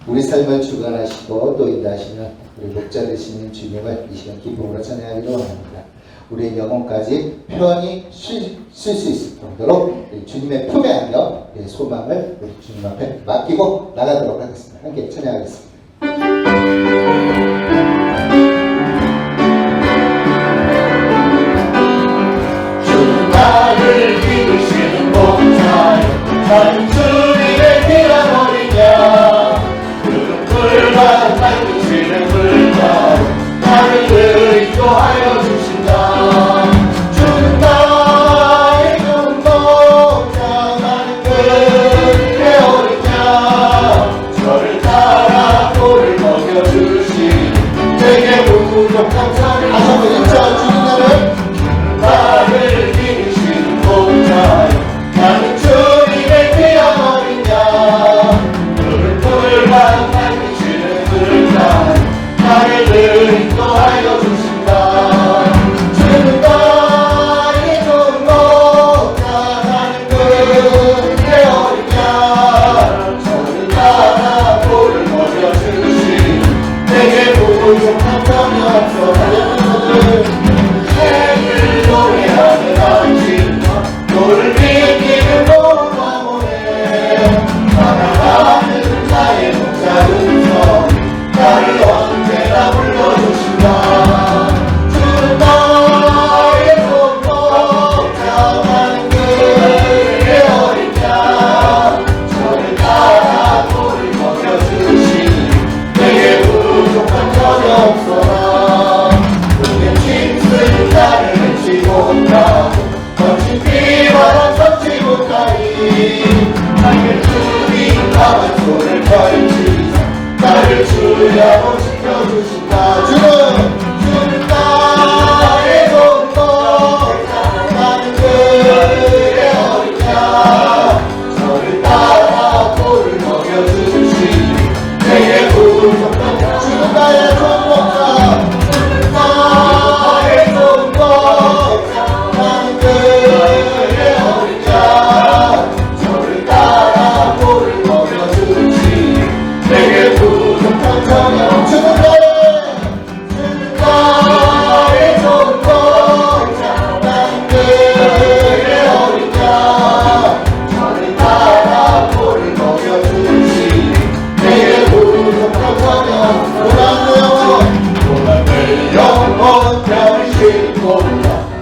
우리 삶을 주관하시고 또 인도하시는 우리 목자 되시는 주님을 이 시간 기쁨으로 찬양하기로 원합니다. 우리의 영혼까지 편히 쉴 수 있을 정도로 주님의 품에 안겨 소망을 우리 주님 앞에 맡기고 나가도록 하겠습니다. 함께 찬양하겠습니다. 주는 나를 이루시는 목자여 난 주님의 귀한 어린 양 그는 꿀과 맑으시는 물가로 나를 늘 인도하여 주신다. 주는 나의 좋은 목자 나는 그의 어린 양 저를 따라 꿀을 먹여주시니 내게 부족한 자를 다시 한번 인자 주님 나를 이루시는 목자여 나는 주님의 귀한 어린 양 그를 꿀과 맑으시는 물가로 나를 늘 인도하여 주신다. 주는 나의 좋은 목자 나는 그의 어린 양 저를 따라 꿀을 먹여주시니 내게 부족한 점이 없어. 해를 노래하는 당신과 너를 믿기는 모두가 모래 사랑하는 나의 목자로서 나를 언제나 불러주신다. 주는 나의 좋은 목자 나는 그의 어린 양 저를 따라 꿀을 먹여주시니 내게 부족한 점이 없어라. 그의 짐승 나를 해치고 가고 거친 비바람 섞지 못하니 나의 주님 강한 손을 펼치사 나를 주야로 지켜주신다. 주는 나의 좋은 목자 나는 그의 어린 양 저를 따라 꿀을 먹여주시니 내게 부족한 점 주는 나의 좋은 목자 나의 좋은 목자 나는 그의 어린 양 저를 따라 꿀을 먹여주시니 내게 부족한 점이 없주는 나의 좋은 목자 나는 그의 어린 양 저를 따라 꿀을 먹여주시니 내게 부족한 점이 없어. 고난의 영혼 병을 싣고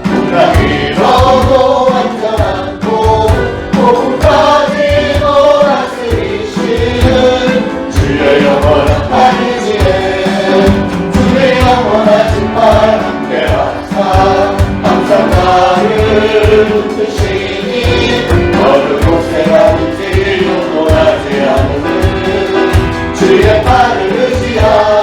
고난이로도 안전하고 복음까지 놀아쓰리시는 주의 영원한 반지에 주의 영원한 정말 함께하사 항상 나를 붙드시니 어느 곳에 가든지 요동하지 않는 주의 팔을 의지하라.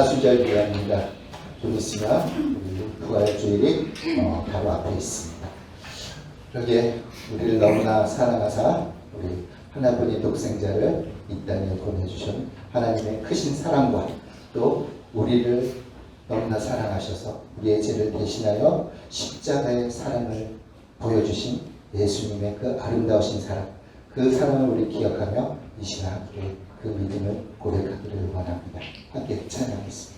사수절 기간입니다. 좀 있으면 우리 부활주일이 바로 앞에 있습니다. 그러게 우리를 너무나 사랑하사 우리 하나뿐인 독생자를 이 땅에 보내주신 하나님의 크신 사랑과 또 우리를 너무나 사랑하셔서 우리의 죄를 대신하여 십자가의 사랑을 보여주신 예수님의 그 아름다우신 사랑, 그 사랑을 우리 기억하며 이 시간 우리 그 믿음을 고백하기를 원합니다. 함께 찬양하겠습니다.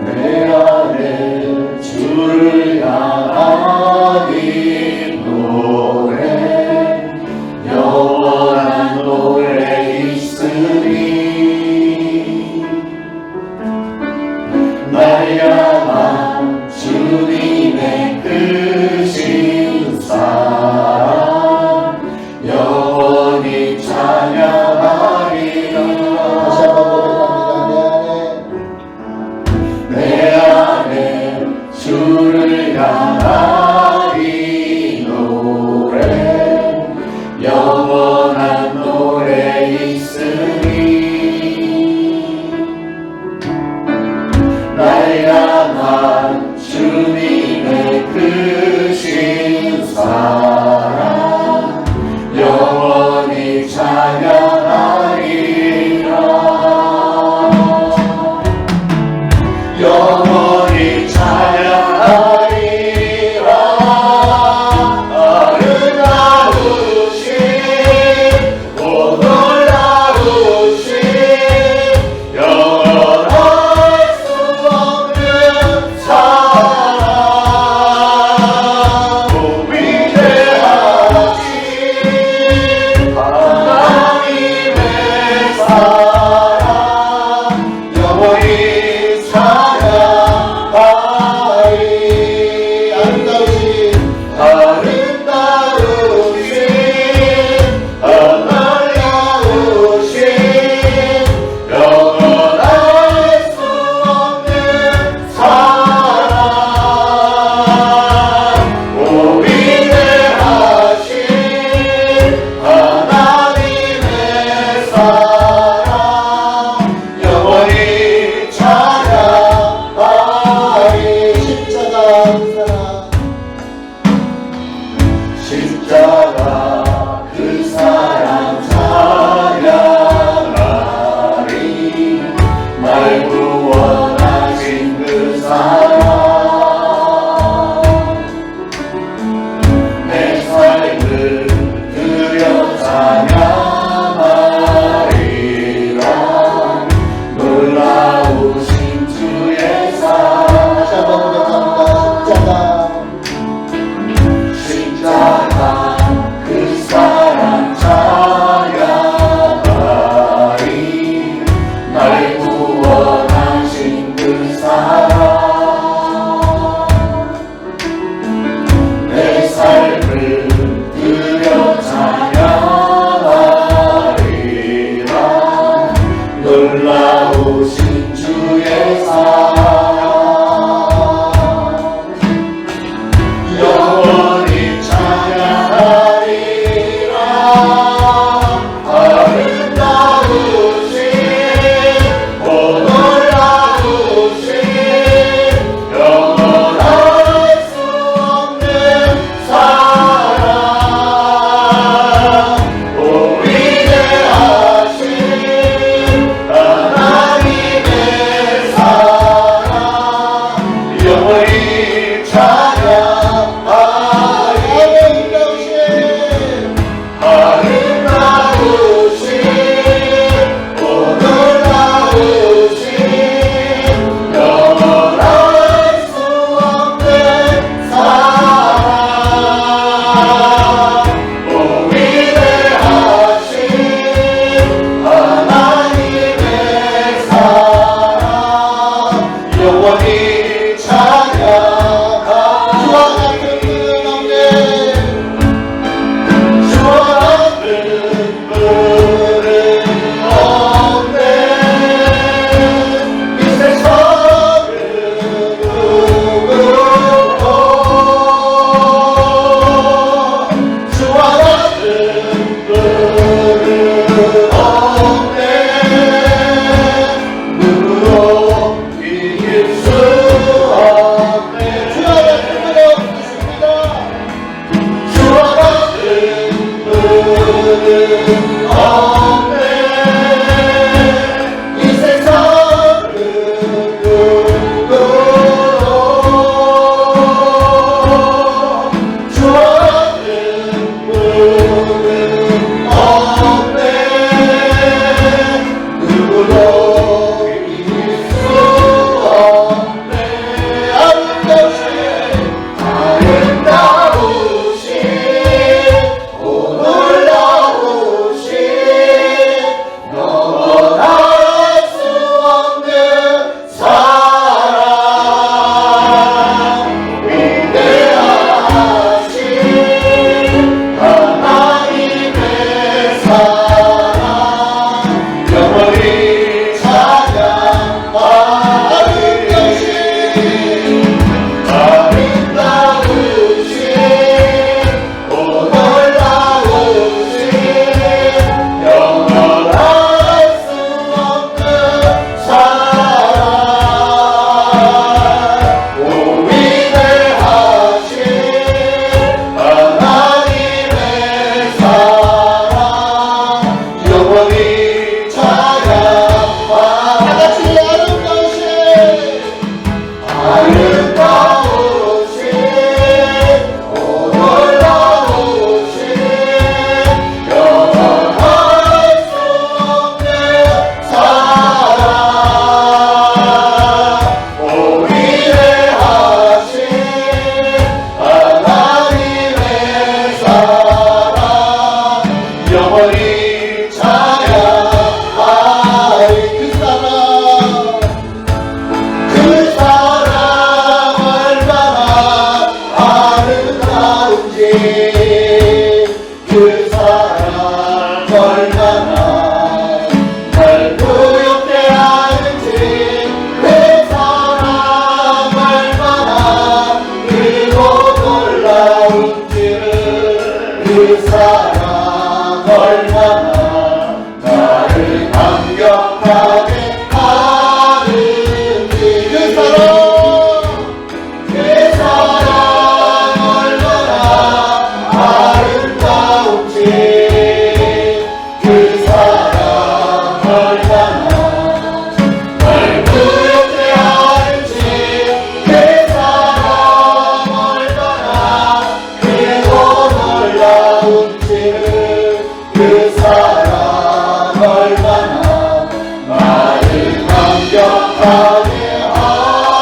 내 안에 주를 향한 이 노래 영원한 노래 있으니 날 향한 주님의 크신 사랑 영원히 찬양하리라. 다시 한번 고백합니다. 내 안에 주를 향한 이 노래 영원한 노래 있으니 날 향한 주님의 크신 사랑 영원히 찬양하리라. 영원히 찬양하리라. 아름다우신 오 놀라우신 영원할 수 없는 사랑 오 위대하신 하나님의 사랑 영원히 찬양하리. 아름다우신 하나님우신 영원할 수 없는 사랑 오 위대하신 하나님의 사랑 영원히 찬양하리. 십자가 그 사랑 찬양하리. 날 구원하신 그 사랑 내 삶을 드려 찬양하리라. 놀라우신 주의 사랑 다시 한번 고백합니다. 십자가 그 사랑 찬양하리. 날 구원하신 그 사랑 내 삶을 드려 찬양하리라. 놀라우신 주의 사랑 영원히 찬양하리라. 아름다우신 오 놀라우신 영원할 수 없는 사랑 오 위대하신 하나님의 사랑 영원히 찬양하리라. 아름다우신 오 놀라우신 영원할 수 없는 사랑 오 위대하신 하나님의 사랑 영원히 찬양하리라. 아름다우신 오 놀라우신 영원할 수 없는 사랑 오 위대하신 하나님의 사랑 영원히 찬양하리라. 아름다우신 오 놀라우신 영원할 수 없는 사랑 오 위대하신 하나님의 사랑 영원히 찬양하리라.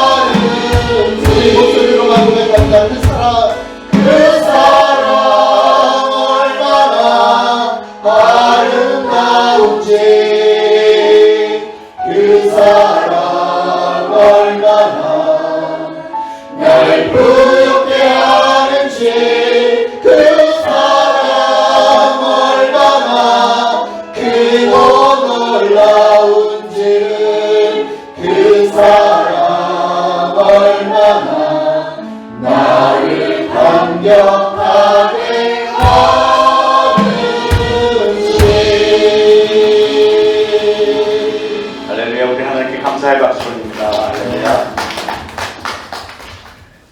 찬양하는지 우리 목소리로만 고백합니다. 그 사랑 얼마나 아름다운지 그 사랑 얼마나 날 부엽게 하는지 그 사랑 얼마나 크고 놀라운지는 그 사랑 얼마나 나를 감격하게 하는지. 할렐루야. 우리 하나님께 감사의 박수 올립니다. 할렐루야.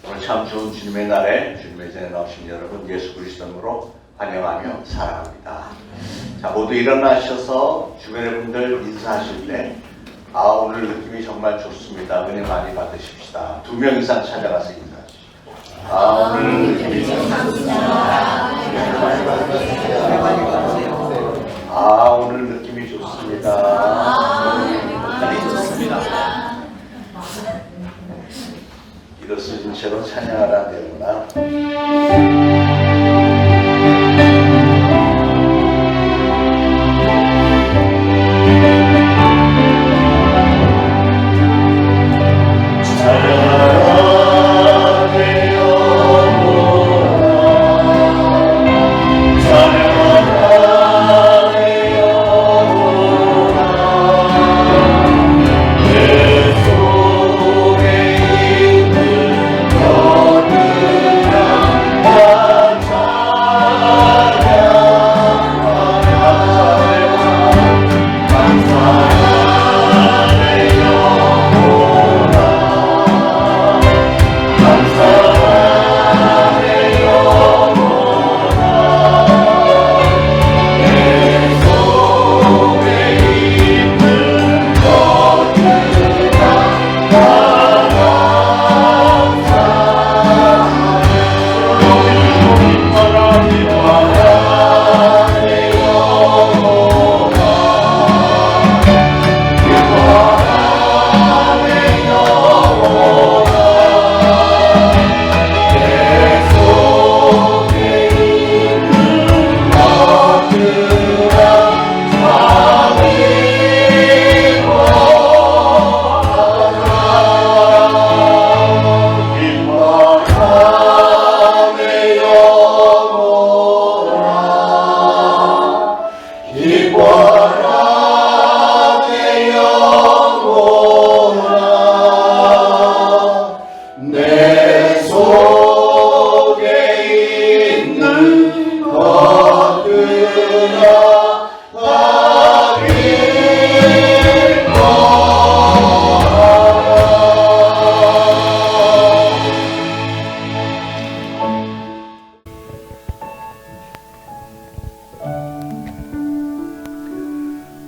오늘 참 좋은 주님의 날에 주님의 전에 나오신 여러분 예수 그리스도로 환영하며 사랑합니다. 자, 모두 일어나셔서 주변의 분들 인사하실 때 오늘 느낌이 정말 좋습니다. 은혜 많이 받으십시다. 2명 이상 찾아가서 인사하시죠. 오늘 느낌이 좋습니다. 오늘 느낌이 좋습니다. 일어서신 채로 찬양하라 되는구나.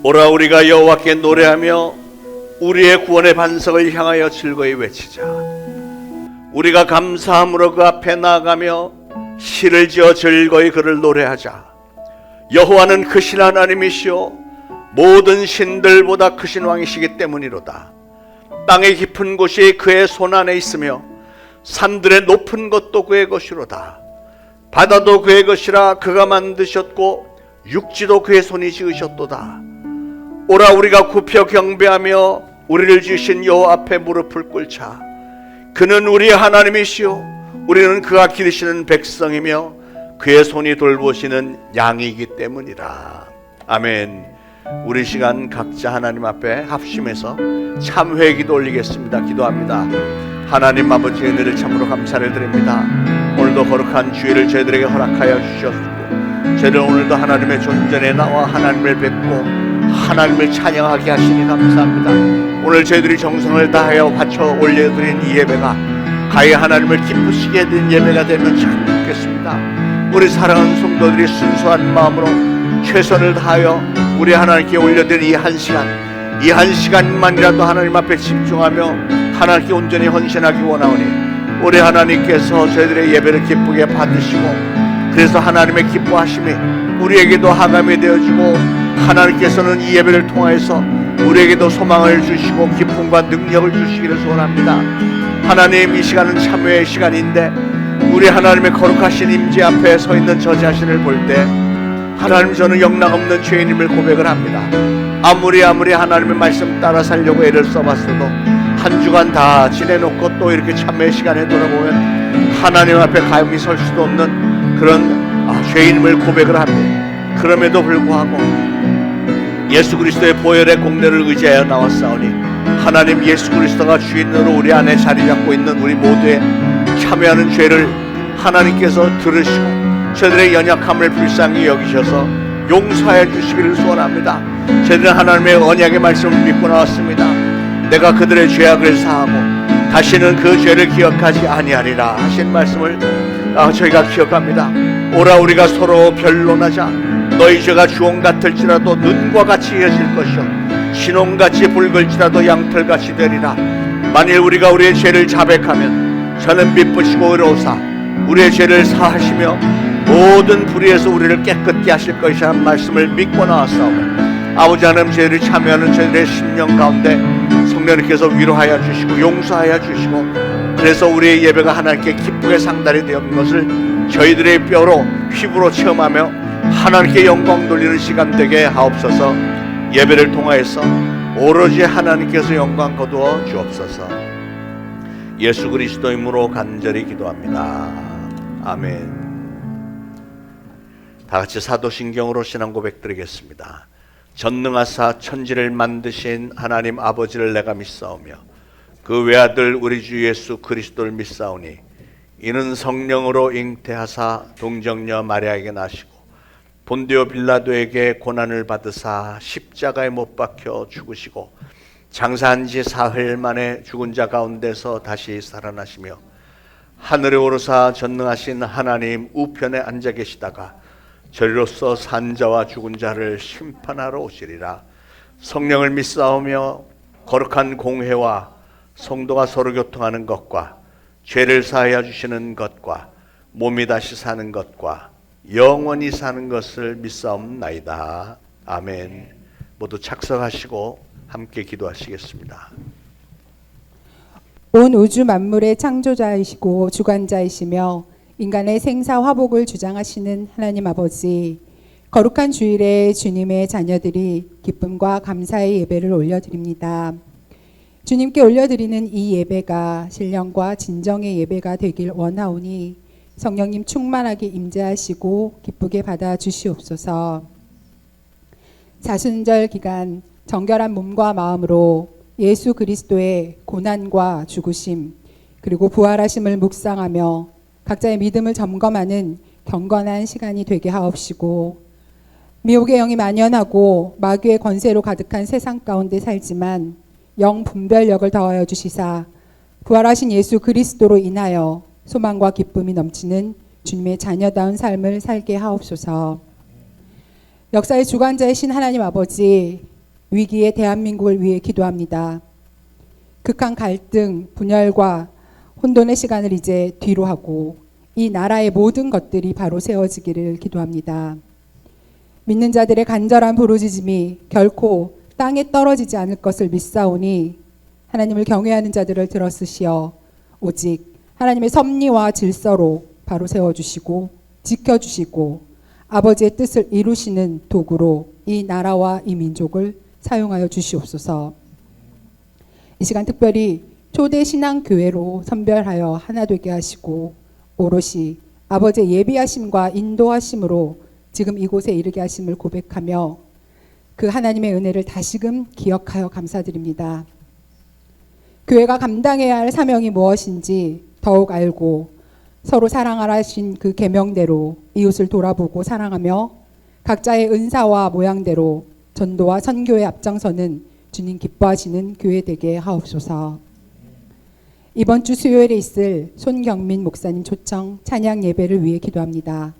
오라 우리가 여호와께 노래하며 우리의 구원의 반석을 향하여 즐거이 외치자. 우리가 감사함으로 그 앞에 나아가며 시를 지어 즐거이 그를 노래하자. 여호와는 크신 하나님이시오 모든 신들보다 크신 왕이시기 때문이로다. 땅의 깊은 곳이 그의 손 안에 있으며 산들의 높은 것도 그의 것이로다. 바다도 그의 것이라 그가 만드셨고 육지도 그의 손이 지으셨도다. 오라 우리가 굽혀 경배하며 우리를 지으신 여호와 앞에 무릎을 꿇자. 그는 우리의 하나님이시오 우리는 그가 기르시는 백성이며 그의 손이 돌보시는 양이기 때문이라. 아멘. 우리 시간 각자 하나님 앞에 합심해서 참회 기도 올리겠습니다. 기도합니다. 하나님 아버지 은혜를 참으로 감사를 드립니다. 오늘도 거룩한 주일을 저희들에게 허락하여 주셨고 저희들 오늘도 하나님의 존전에 나와 하나님을 뵙고 하나님을 찬양하게 하시니 감사합니다. 오늘 저희들이 정성을 다하여 바쳐 올려드린 이 예배가 가히 하나님을 기쁘시게 된 예배가 되면 참 좋겠습니다. 우리 사랑하는 성도들이 순수한 마음으로 최선을 다하여 우리 하나님께 올려드린 이 한 시간만이라도 하나님 앞에 집중하며 하나님께 온전히 헌신하기 원하오니 우리 하나님께서 저희들의 예배를 기쁘게 받으시고 그래서 하나님의 기뻐하심이 우리에게도 하감이 되어지고 하나님께서는 이 예배를 통해서 우리에게도 소망을 주시고 기쁨과 능력을 주시기를 소원합니다. 하나님, 이 시간은 참회의 시간인데 우리 하나님의 거룩하신 임재 앞에 서 있는 저 자신을 볼 때 하나님, 저는 영락없는 죄인임을 고백을 합니다. 아무리 하나님의 말씀 따라 살려고 애를 써봤어도 한 주간 다 지내놓고 또 이렇게 참회의 시간에 돌아보면 하나님 앞에 감히 설 수도 없는 그런 죄인임을 고백을 합니다. 그럼에도 불구하고 예수 그리스도의 보혈의 공로를 의지하여 나왔사오니 하나님, 예수 그리스도가 주인으로 우리 안에 자리 잡고 있는 우리 모두의 참여하는 죄를 하나님께서 들으시고 저들의 연약함을 불쌍히 여기셔서 용서하여 주시기를 소원합니다. 저들은 하나님의 언약의 말씀을 믿고 나왔습니다. 내가 그들의 죄악을 사하고 다시는 그 죄를 기억하지 아니하리라 하신 말씀을 저희가 기억합니다. 오라, 우리가 서로 변론하자. 너희 죄가 주홍 같을지라도 눈과 같이 이어질 것이요 진홍같이 붉을지라도 양털같이 되리라. 만일 우리가 우리의 죄를 자백하면 저는 미쁘시고 의로우사 우리의 죄를 사하시며 모든 불의에서 우리를 깨끗게 하실 것이라는 말씀을 믿고 나왔사오며 아버지 하나님, 저희를 참여하는 저희들의 심령 가운데 성령님께서 위로하여 주시고 용서하여 주시고 그래서 우리의 예배가 하나님께 기쁘게 상달이 되었는 것을 저희들의 뼈로 피부로 체험하며 하나님께 영광 돌리는 시간 되게 하옵소서. 예배를 통하여서 오로지 하나님께서 영광 거두어 주옵소서. 예수 그리스도 이름으로 간절히 기도합니다. 아멘. 다 같이 사도신경으로 신앙 고백 드리겠습니다. 전능하사 천지를 만드신 하나님 아버지를 내가 믿사오며 그 외아들 우리 주 예수 그리스도를 믿사오니 이는 성령으로 잉태하사 동정녀 마리아에게 나시고 본디오 빌라도에게 고난을 받으사 십자가에 못 박혀 죽으시고 장사한 지 사흘 만에 죽은 자 가운데서 다시 살아나시며 하늘에 오르사 전능하신 하나님 우편에 앉아 계시다가 저리로서 산자와 죽은 자를 심판하러 오시리라. 성령을 믿사오며 거룩한 공회와 성도가 서로 교통하는 것과 죄를 사하여 주시는 것과 몸이 다시 사는 것과 영원히 사는 것을 믿사옵나이다. 아멘. 모두 착석하시고 함께 기도하시겠습니다. 온 우주 만물의 창조자이시고 주관자이시며 인간의 생사 화복을 주장하시는 하나님 아버지, 거룩한 주일에 주님의 자녀들이 기쁨과 감사의 예배를 올려드립니다. 주님께 올려드리는 이 예배가 신령과 진정의 예배가 되길 원하오니 성령님 충만하게 임재하시고 기쁘게 받아 주시옵소서. 사순절 기간 정결한 몸과 마음으로 예수 그리스도의 고난과 죽으심 그리고 부활하심을 묵상하며 각자의 믿음을 점검하는 경건한 시간이 되게 하옵시고, 미혹의 영이 만연하고 마귀의 권세로 가득한 세상 가운데 살지만 영 분별력을 더하여 주시사 부활하신 예수 그리스도로 인하여 소망과 기쁨이 넘치는 주님의 자녀다운 삶을 살게 하옵소서. 역사의 주관자이신 하나님 아버지, 위기의 대한민국을 위해 기도합니다. 극한 갈등, 분열과 혼돈의 시간을 이제 뒤로 하고 이 나라의 모든 것들이 바로 세워지기를 기도합니다. 믿는 자들의 간절한 부르짖음이 결코 땅에 떨어지지 않을 것을 믿사오니 하나님을 경외하는 자들을 들어쓰시어 오직 하나님의 섭리와 질서로 바로 세워주시고 지켜주시고 아버지의 뜻을 이루시는 도구로 이 나라와 이 민족을 사용하여 주시옵소서. 이 시간 특별히 초대 신앙교회로 선별하여 하나 되게 하시고 오롯이 아버지의 예비하심과 인도하심으로 지금 이곳에 이르게 하심을 고백하며 그 하나님의 은혜를 다시금 기억하여 감사드립니다. 교회가 감당해야 할 사명이 무엇인지 더욱 알고 서로 사랑하라 하신 그 계명대로 이웃을 돌아보고 사랑하며 각자의 은사와 모양대로 전도와 선교에 앞장서는 주님 기뻐하시는 교회 되게 하옵소서. 이번 주 수요일에 있을 손경민 목사님 초청 찬양 예배를 위해 기도합니다.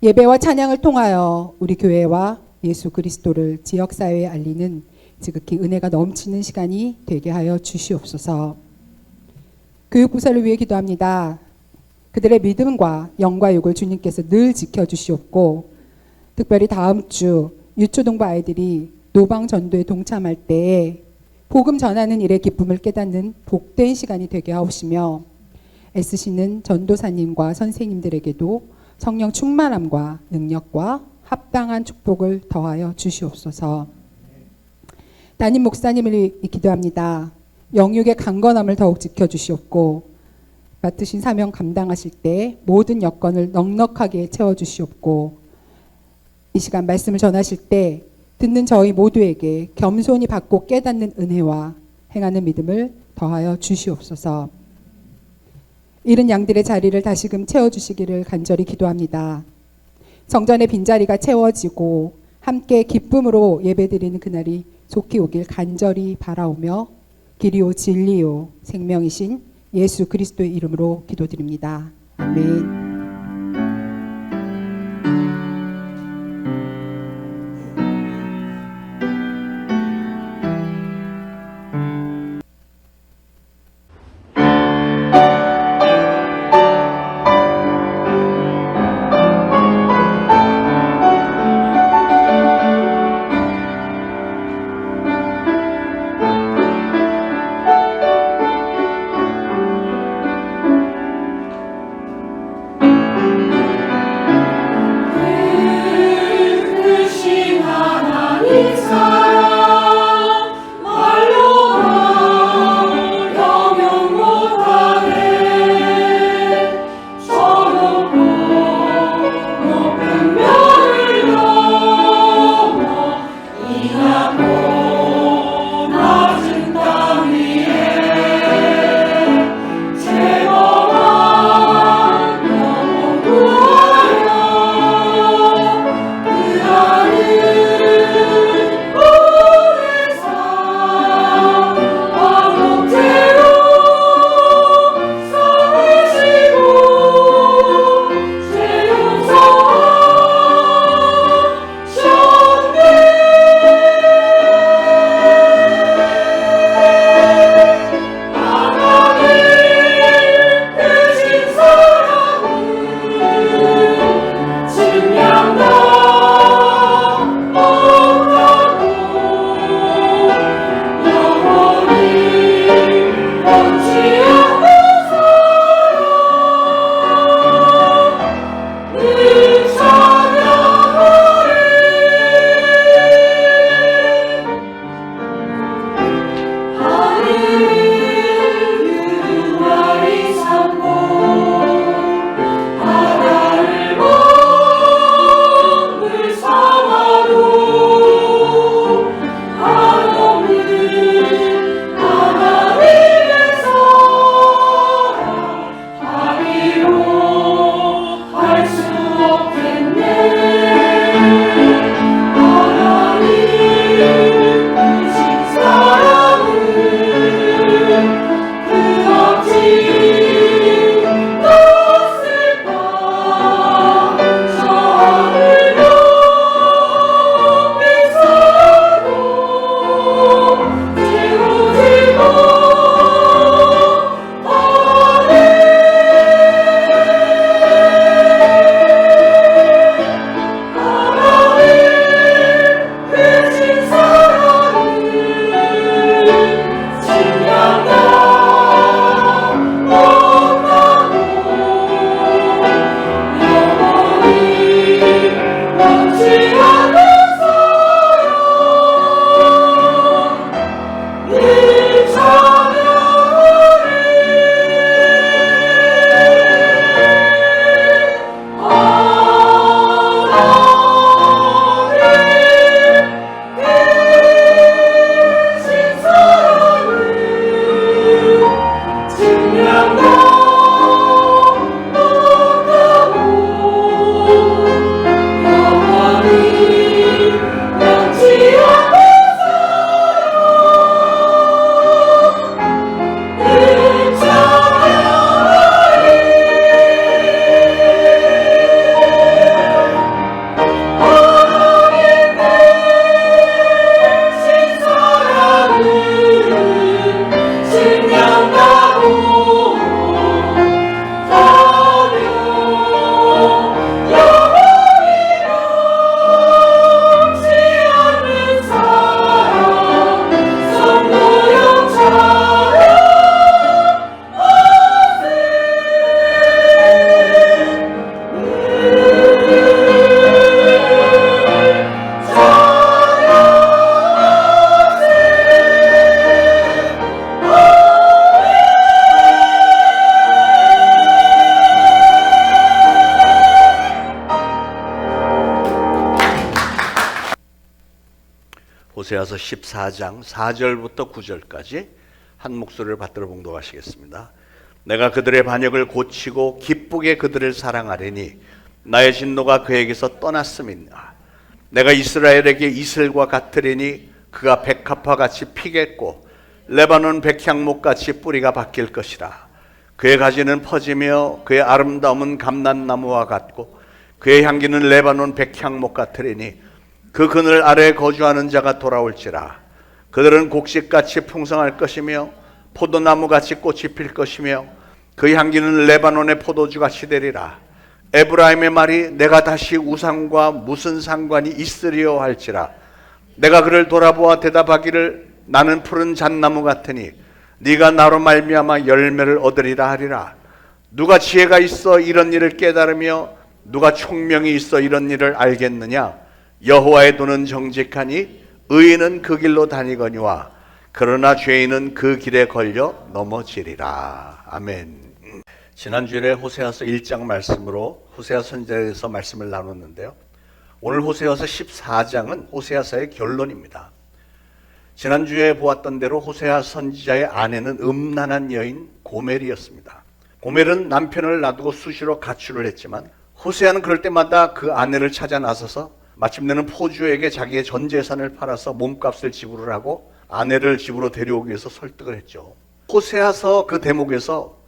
예배와 찬양을 통하여 우리 교회와 예수 그리스도를 지역사회에 알리는 지극히 은혜가 넘치는 시간이 되게 하여 주시옵소서. 교육부서를 위해 기도합니다. 그들의 믿음과 영과 육을 주님께서 늘 지켜주시옵고 특별히 다음 주 유초등부 아이들이 노방 전도에 동참할 때에 복음 전하는 일의 기쁨을 깨닫는 복된 시간이 되게 하옵시며 애쓰시는 전도사님과 선생님들에게도 성령 충만함과 능력과 합당한 축복을 더하여 주시옵소서. 담임 목사님을 기도합니다. 영육의 강건함을 더욱 지켜주시옵고 맡으신 사명 감당하실 때 모든 여건을 넉넉하게 채워주시옵고 이 시간 말씀을 전하실 때 듣는 저희 모두에게 겸손히 받고 깨닫는 은혜와 행하는 믿음을 더하여 주시옵소서. 잃은 양들의 자리를 다시금 채워주시기를 간절히 기도합니다. 성전의 빈자리가 채워지고 함께 기쁨으로 예배드리는 그날이 속히 오길 간절히 바라오며 길이요 진리요 생명이신 예수 그리스도의 이름으로 기도드립니다. 아멘. 호세아서 14장 4절부터 9절까지 한 목소리를 받들어 봉독하시겠습니다. 내가 그들의 반역을 고치고 기쁘게 그들을 사랑하리니 나의 진노가 그에게서 떠났음이니라. 내가 이스라엘에게 이슬과 같으리니 그가 백합화 같이 피겠고 레바논 백향목 같이 뿌리가 바뀔 것이라. 그의 가지는 퍼지며 그의 아름다움은 감람나무와 같고 그의 향기는 레바논 백향목 같으리니 그 그늘 아래에 거주하는 자가 돌아올지라. 그들은 곡식같이 풍성할 것이며 포도나무같이 꽃이 필 것이며 그 향기는 레바논의 포도주같이 되리라. 에브라임의 말이 내가 다시 우상과 무슨 상관이 있으리요 할지라. 내가 그를 돌아보아 대답하기를 나는 푸른 잣나무 같으니 네가 나로 말미암아 열매를 얻으리라 하리라. 누가 지혜가 있어 이런 일을 깨달으며 누가 총명이 있어 이런 일을 알겠느냐. 여호와의 도는 정직하니 의인은 그 길로 다니거니와 그러나 죄인은 그 길에 걸려 넘어지리라. 아멘. 지난주에 호세아서 1장 말씀으로 호세아 선지자에서 말씀을 나눴는데요. 오늘 호세아서 14장은 호세아서의 결론입니다. 지난주에 보았던 대로 호세아 선지자의 아내는 음란한 여인 고멜이었습니다. 고멜은 남편을 놔두고 수시로 가출을 했지만 호세아는 그럴 때마다 그 아내를 찾아 나서서 마침내는 포주에게 자기의 전 재산을 팔아서 몸값을 지불을 하고 아내를 집으로 데려오기 위해서 설득을 했죠. 호세아서 그 대목에서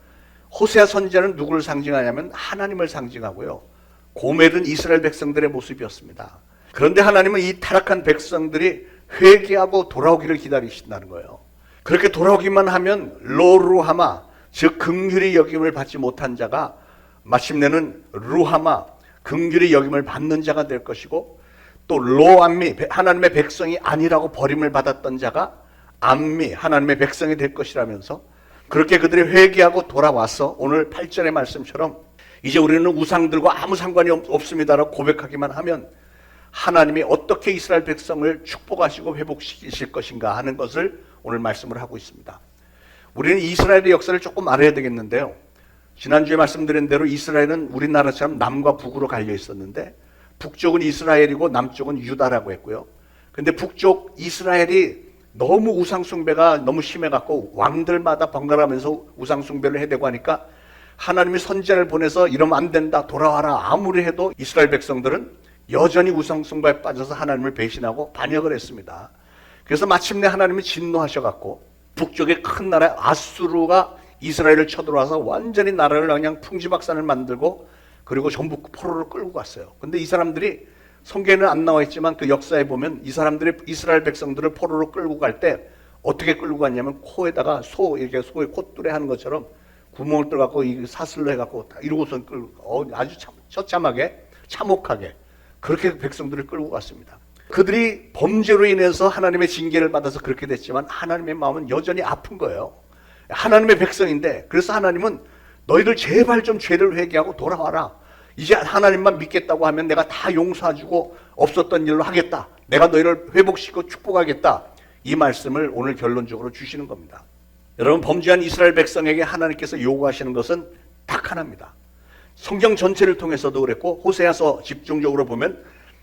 호세아 선지자는 누구를 상징하냐면 하나님을 상징하고요. 고멜은 이스라엘 백성들의 모습이었습니다. 그런데 하나님은 이 타락한 백성들이 회개하고 돌아오기를 기다리신다는 거예요. 그렇게 돌아오기만 하면 로루하마, 즉 긍휼히 여김을 받지 못한 자가 마침내는 루하마, 긍휼히 여김을 받는 자가 될 것이고, 또 로암미, 하나님의 백성이 아니라고 버림을 받았던 자가 암미, 하나님의 백성이 될 것이라면서 그렇게 그들이 회개하고 돌아와서 오늘 8절의 말씀처럼 이제 우리는 우상들과 아무 상관이 없습니다라고 고백하기만 하면 하나님이 어떻게 이스라엘 백성을 축복하시고 회복시키실 것인가 하는 것을 오늘 말씀을 하고 있습니다. 우리는 이스라엘의 역사를 조금 알아야 되겠는데요. 지난주에 말씀드린 대로 이스라엘은 우리나라처럼 남과 북으로 갈려 있었는데 북쪽은 이스라엘이고 남쪽은 유다라고 했고요. 근데 북쪽 이스라엘이 너무 우상숭배가 너무 심해갖고 왕들마다 번갈아가면서 우상숭배를 해대고 하니까 하나님이 선지자를 보내서 이러면 안 된다, 돌아와라 아무리 해도 이스라엘 백성들은 여전히 우상숭배에 빠져서 하나님을 배신하고 반역을 했습니다. 그래서 마침내 하나님이 진노하셔갖고 북쪽의 큰 나라 아수르가 이스라엘을 쳐들어와서 완전히 나라를 그냥 풍지박산을 만들고 그리고 전부 포로를 끌고 갔어요. 근데 이 사람들이 성경에는 안 나와 있지만 그 역사에 보면 이 사람들이 이스라엘 백성들을 포로로 끌고 갈 때 어떻게 끌고 갔냐면 코에다가 이렇게 소의 콧뚜레 하는 것처럼 구멍을 뚫어갖고 이 사슬로 해갖고 이러고선 끌고 아주 처참하게 참혹하게 그렇게 백성들을 끌고 갔습니다. 그들이 범죄로 인해서 하나님의 징계를 받아서 그렇게 됐지만 하나님의 마음은 여전히 아픈 거예요. 하나님의 백성인데 그래서 하나님은 너희들 제발 좀 죄를 회개하고 돌아와라. 이제 하나님만 믿겠다고 하면 내가 다 용서해주고 없었던 일로 하겠다. 내가 너희를 회복시키고 축복하겠다. 이 말씀을 오늘 결론적으로 주시는 겁니다. 여러분, 범죄한 이스라엘 백성에게 하나님께서 요구하시는 것은 딱 하나입니다. 성경 전체를 통해서도 그랬고 호세아서 집중적으로 보면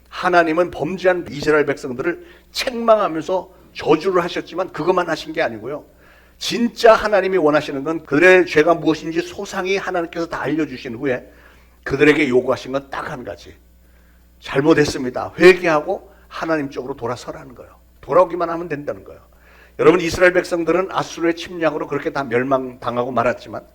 하나님은 범죄한 이스라엘 백성들을 책망하면서 저주를 하셨지만 그것만 하신 게 아니고요. 진짜 하나님이 원하시는 건 그들의 죄가 무엇인지 소상히 하나님께서 다 알려주신 후에 그들에게 요구하신 건 딱 한 가지. 잘못했습니다. 회개하고 하나님 쪽으로 돌아서라는 거예요. 돌아오기만 하면 된다는 거예요. 여러분, 이스라엘 백성들은 아수르의 침략으로 그렇게 다 멸망당하고 말았지만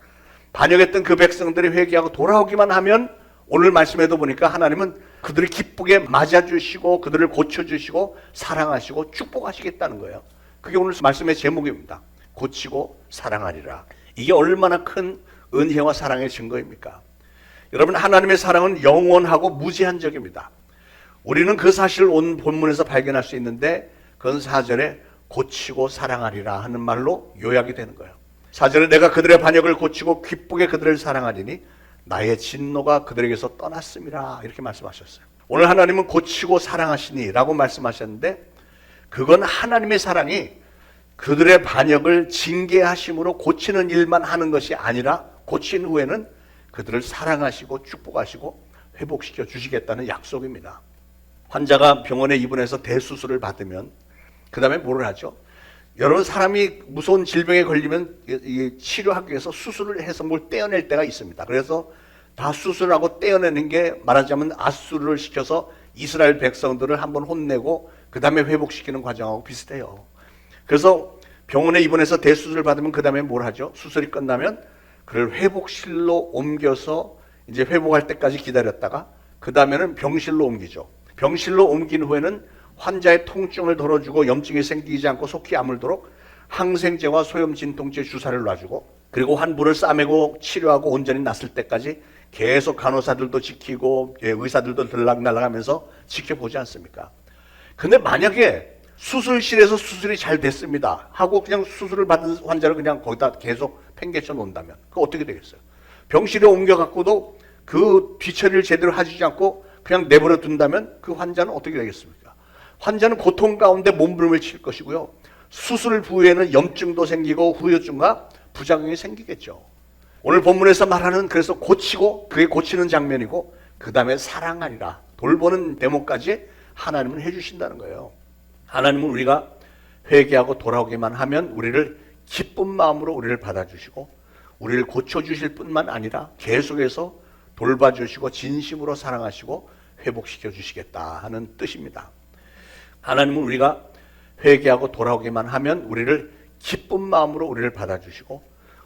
반역했던 그 백성들이 회개하고 돌아오기만 하면 오늘 말씀에도 보니까 하나님은 그들을 기쁘게 맞아주시고 그들을 고쳐주시고 사랑하시고 축복하시겠다는 거예요. 그게 오늘 말씀의 제목입니다. 고치고 사랑하리라. 이게 얼마나 큰 은혜와 사랑의 증거입니까? 여러분, 하나님의 사랑은 영원하고 무제한적입니다. 우리는 그 사실을 온 본문에서 발견할 수 있는데 그건 4절에 고치고 사랑하리라 하는 말로 요약이 되는 거예요. 4절에 내가 그들의 반역을 고치고 기쁘게 그들을 사랑하리니 나의 진노가 그들에게서 떠났음이라 이렇게 말씀하셨어요. 오늘 하나님은 고치고 사랑하시니 라고 말씀하셨는데 그건 하나님의 사랑이 그들의 반역을 징계하심으로 고치는 일만 하는 것이 아니라 고친 후에는 그들을 사랑하시고 축복하시고 회복시켜 주시겠다는 약속입니다. 환자가 병원에 입원해서 대수술을 받으면 그 다음에 뭐를 하죠? 여러분, 사람이 무서운 질병에 걸리면 이 치료하기 위해서 수술을 해서 뭘 떼어낼 때가 있습니다. 그래서 다 수술하고 떼어내는 게 말하자면 앗수를 시켜서 이스라엘 백성들을 한번 혼내고 그 다음에 회복시키는 과정하고 비슷해요. 그래서 병원에 입원해서 대수술을 받으면 그 다음에 뭘 하죠? 수술이 끝나면 그를 회복실로 옮겨서 이제 회복할 때까지 기다렸다가 그 다음에는 병실로 옮기죠. 병실로 옮긴 후에는 환자의 통증을 덜어주고 염증이 생기지 않고 속히 아물도록 항생제와 소염 진통제 주사를 놔주고, 그리고 환부를 싸매고 치료하고 온전히 낫을 때까지 계속 간호사들도 지키고 의사들도 들락날락하면서 지켜보지 않습니까? 근데 만약에 수술실에서 수술이 잘 됐습니다 하고 그냥 수술을 받은 환자를 그냥 거기다 계속 팽개쳐 놓는다면 그거 어떻게 되겠어요? 병실에 옮겨갖고도 그 뒤처리를 제대로 하지 않고 그냥 내버려 둔다면 그 환자는 어떻게 되겠습니까? 환자는 고통 가운데 몸부림을 칠 것이고요. 수술 부위에는 염증도 생기고 후유증과 부작용이 생기겠죠. 오늘 본문에서 말하는 그래서 고치고 그게 고치는 장면이고 그 다음에 사랑하리라 돌보는 대목까지 하나님은 해주신다는 거예요. 하나님은 우리가 회개하고 돌아오기만 하면 우리를 기쁜 마음으로 우리를 받아주시고 우리를 고쳐주실 뿐만 아니라 계속해서 돌봐주시고 진심으로 사랑하시고 회복시켜 주시겠다 하는 뜻입니다. 하나님은 우리가 회개하고 돌아오기만 하면 우리를 기쁜 마음으로 우리를 받아주시고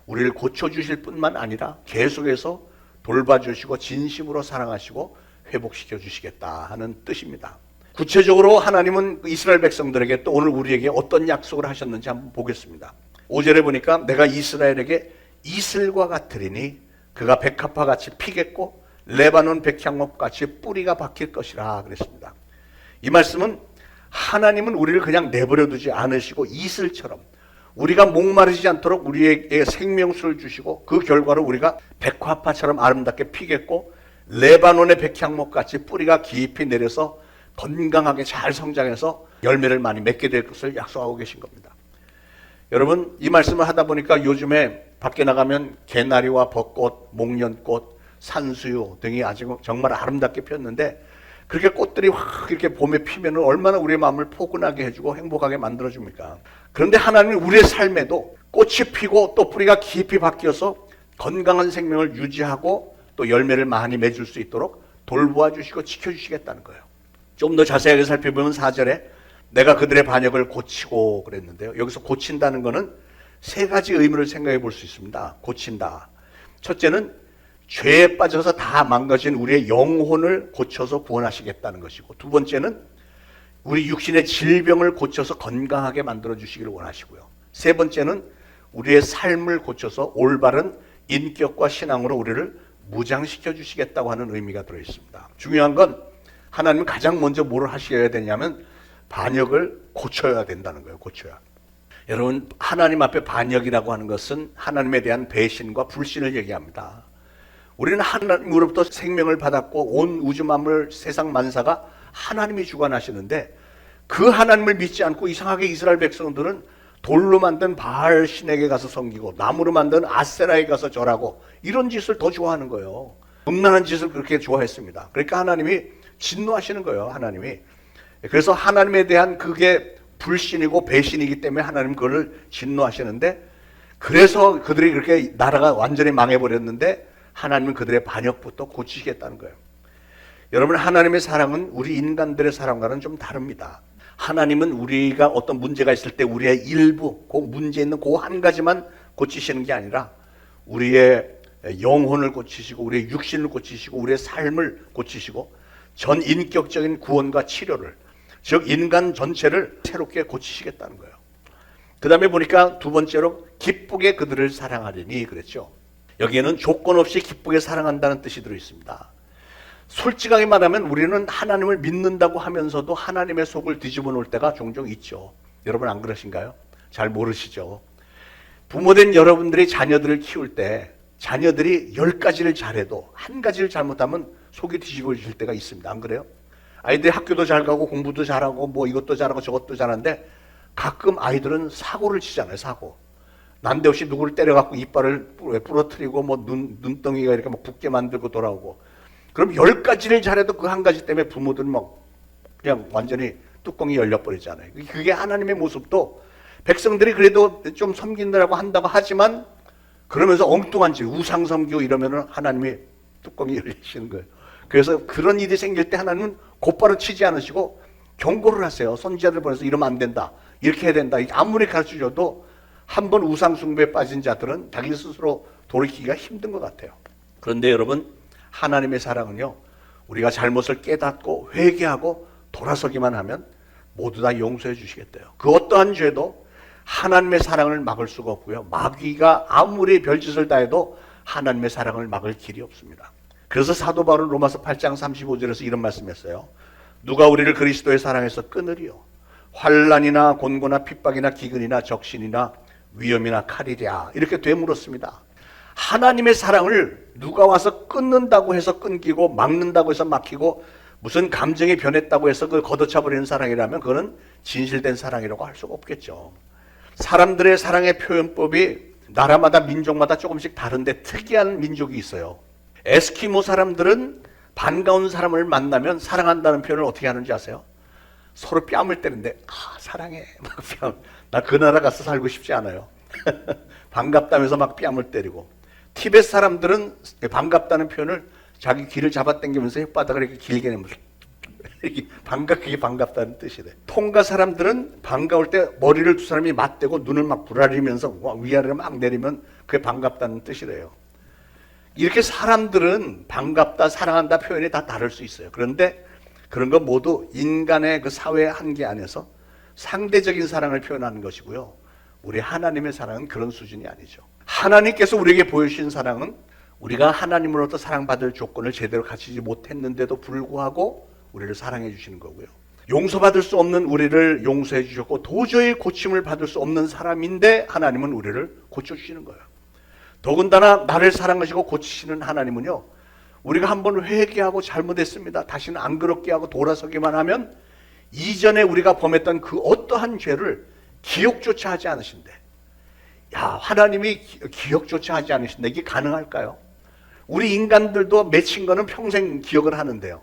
우리를 고쳐주실 뿐만 아니라 계속해서 돌봐주시고 진심으로 사랑하시고 회복시켜 주시겠다 하는 뜻입니다. 구체적으로 하나님은 이스라엘 백성들에게 또 오늘 우리에게 어떤 약속을 하셨는지 한번 보겠습니다. 5절에 보니까 내가 이스라엘에게 이슬과 같으리니 그가 백합화 같이 피겠고 레바논 백향목 같이 뿌리가 박힐 것이라 그랬습니다. 이 말씀은 하나님은 우리를 그냥 내버려두지 않으시고 이슬처럼 우리가 목마르지 않도록 우리에게 생명수를 주시고 그 결과로 우리가 백합화처럼 아름답게 피겠고 레바논의 백향목 같이 뿌리가 깊이 내려서 건강하게 잘 성장해서 열매를 많이 맺게 될 것을 약속하고 계신 겁니다. 여러분, 이 말씀을 하다 보니까 요즘에 밖에 나가면 개나리와 벚꽃, 목련꽃, 산수유 등이 아주 정말 아름답게 폈는데 그렇게 꽃들이 확 이렇게 봄에 피면 얼마나 우리의 마음을 포근하게 해주고 행복하게 만들어줍니까? 그런데 하나님은 우리의 삶에도 꽃이 피고 또 뿌리가 깊이 박혀서 건강한 생명을 유지하고 또 열매를 많이 맺을 수 있도록 돌보아 주시고 지켜주시겠다는 거예요. 좀 더 자세하게 살펴보면 4절에 내가 그들의 반역을 고치고 그랬는데요. 여기서 고친다는 것은 세 가지 의미를 생각해 볼 수 있습니다. 고친다. 첫째는 죄에 빠져서 다 망가진 우리의 영혼을 고쳐서 구원하시겠다는 것이고, 두 번째는 우리 육신의 질병을 고쳐서 건강하게 만들어 주시기를 원하시고요. 세 번째는 우리의 삶을 고쳐서 올바른 인격과 신앙으로 우리를 무장시켜 주시겠다고 하는 의미가 들어 있습니다. 중요한 건 하나님은 가장 먼저 뭘 하셔야 되냐면 반역을 고쳐야 된다는 거예요. 고쳐야. 여러분, 하나님 앞에 반역이라고 하는 것은 하나님에 대한 배신과 불신을 얘기합니다. 우리는 하나님으로부터 생명을 받았고 온 우주 만물 세상 만사가 하나님이 주관하시는데 그 하나님을 믿지 않고 이상하게 이스라엘 백성들은 돌로 만든 바알 신에게 가서 섬기고 나무로 만든 아세라에 가서 절하고 이런 짓을 더 좋아하는 거예요. 음란한 짓을 그렇게 좋아했습니다. 그러니까 하나님이 진노하시는 거예요. 하나님이. 그래서 하나님에 대한 그게 불신이고 배신이기 때문에 하나님 그걸 진노하시는데, 그래서 그들이 그렇게 나라가 완전히 망해버렸는데 하나님은 그들의 반역부터 고치시겠다는 거예요. 여러분, 하나님의 사랑은 우리 인간들의 사랑과는 좀 다릅니다. 하나님은 우리가 어떤 문제가 있을 때 우리의 일부, 그 문제 있는 그 한 가지만 고치시는 게 아니라 우리의 영혼을 고치시고 우리의 육신을 고치시고 우리의 삶을 고치시고 전 인격적인 구원과 치료를, 즉 인간 전체를 새롭게 고치시겠다는 거예요. 그 다음에 보니까 두 번째로 기쁘게 그들을 사랑하리니 그랬죠. 여기에는 조건 없이 기쁘게 사랑한다는 뜻이 들어있습니다. 솔직하게 말하면 우리는 하나님을 믿는다고 하면서도 하나님의 속을 뒤집어 놓을 때가 종종 있죠. 여러분 안 그러신가요? 잘 모르시죠? 부모된 여러분들이 자녀들을 키울 때 자녀들이 10가지를 잘해도 한 가지를 잘못하면 속이 뒤집어질 때가 있습니다. 안 그래요? 아이들이 학교도 잘 가고 공부도 잘하고 뭐 이것도 잘하고 저것도 잘하는데 가끔 아이들은 사고를 치잖아요. 사고. 난데없이 누구를 때려갖고 이빨을 부러뜨리고 뭐 눈덩이가 이렇게 막 붓게 만들고 돌아오고, 그럼 10가지를 잘해도 그 한 가지 때문에 부모들은 막 그냥 완전히 뚜껑이 열려버리잖아요. 그게 하나님의 모습도 백성들이 그래도 좀 섬긴다라고 한다고 하지만 그러면서 엉뚱한 짓, 우상 섬기고 이러면은 하나님이 뚜껑이 열리시는 거예요. 그래서 그런 일이 생길 때 하나님은 곧바로 치지 않으시고 경고를 하세요. 선지자들 보내서 이러면 안 된다. 이렇게 해야 된다. 아무리 가르쳐줘도 한 번 우상 숭배에 빠진 자들은 자기 스스로 돌이키기가 힘든 것 같아요. 그런데 여러분, 하나님의 사랑은요, 우리가 잘못을 깨닫고 회개하고 돌아서기만 하면 모두 다 용서해 주시겠대요. 그 어떠한 죄도 하나님의 사랑을 막을 수가 없고요. 마귀가 아무리 별짓을 다해도 하나님의 사랑을 막을 길이 없습니다. 그래서 사도 바울은 로마서 8장 35절에서 이런 말씀했어요. 누가 우리를 그리스도의 사랑에서 끊으리요? 환난이나 곤고나 핍박이나 기근이나 적신이나 위험이나 칼이랴. 이렇게 되물었습니다. 하나님의 사랑을 누가 와서 끊는다고 해서 끊기고 막는다고 해서 막히고 무슨 감정이 변했다고 해서 그걸 걷어차버리는 사랑이라면 그거는 진실된 사랑이라고 할 수가 없겠죠. 사람들의 사랑의 표현법이 나라마다 민족마다 조금씩 다른데 특이한 민족이 있어요. 에스키모 사람들은 반가운 사람을 만나면 사랑한다는 표현을 어떻게 하는지 아세요? 서로 뺨을 때리는데 사랑해 막 뺨. 나 그 나라 가서 살고 싶지 않아요. 반갑다면서 막 뺨을 때리고. 티베트 사람들은 반갑다는 표현을 자기 귀를 잡아당기면서 혓바닥을 이렇게 길게 내면서 그게 반갑다는 뜻이래. 통가 사람들은 반가울 때 머리를 두 사람이 맞대고 눈을 막 부라리면서 위아래로 막 내리면 그게 반갑다는 뜻이래요. 이렇게 사람들은 반갑다, 사랑한다 표현이 다 다를 수 있어요. 그런데 그런 건 모두 인간의 그 사회의 한계 안에서 상대적인 사랑을 표현하는 것이고요. 우리 하나님의 사랑은 그런 수준이 아니죠. 하나님께서 우리에게 보여주신 사랑은 우리가 하나님으로부터 사랑받을 조건을 제대로 갖추지 못했는데도 불구하고 우리를 사랑해 주시는 거고요. 용서받을 수 없는 우리를 용서해 주셨고 도저히 고침을 받을 수 없는 사람인데 하나님은 우리를 고쳐주시는 거예요. 더군다나 나를 사랑하시고 고치시는 하나님은요, 우리가 한번 회개하고 잘못했습니다, 다시는 안 그렇게 하고 돌아서기만 하면 이전에 우리가 범했던 그 어떠한 죄를 기억조차 하지 않으신대. 야, 하나님이 기억조차 하지 않으신다. 이게 가능할까요? 우리 인간들도 맺힌 거는 평생 기억을 하는데요.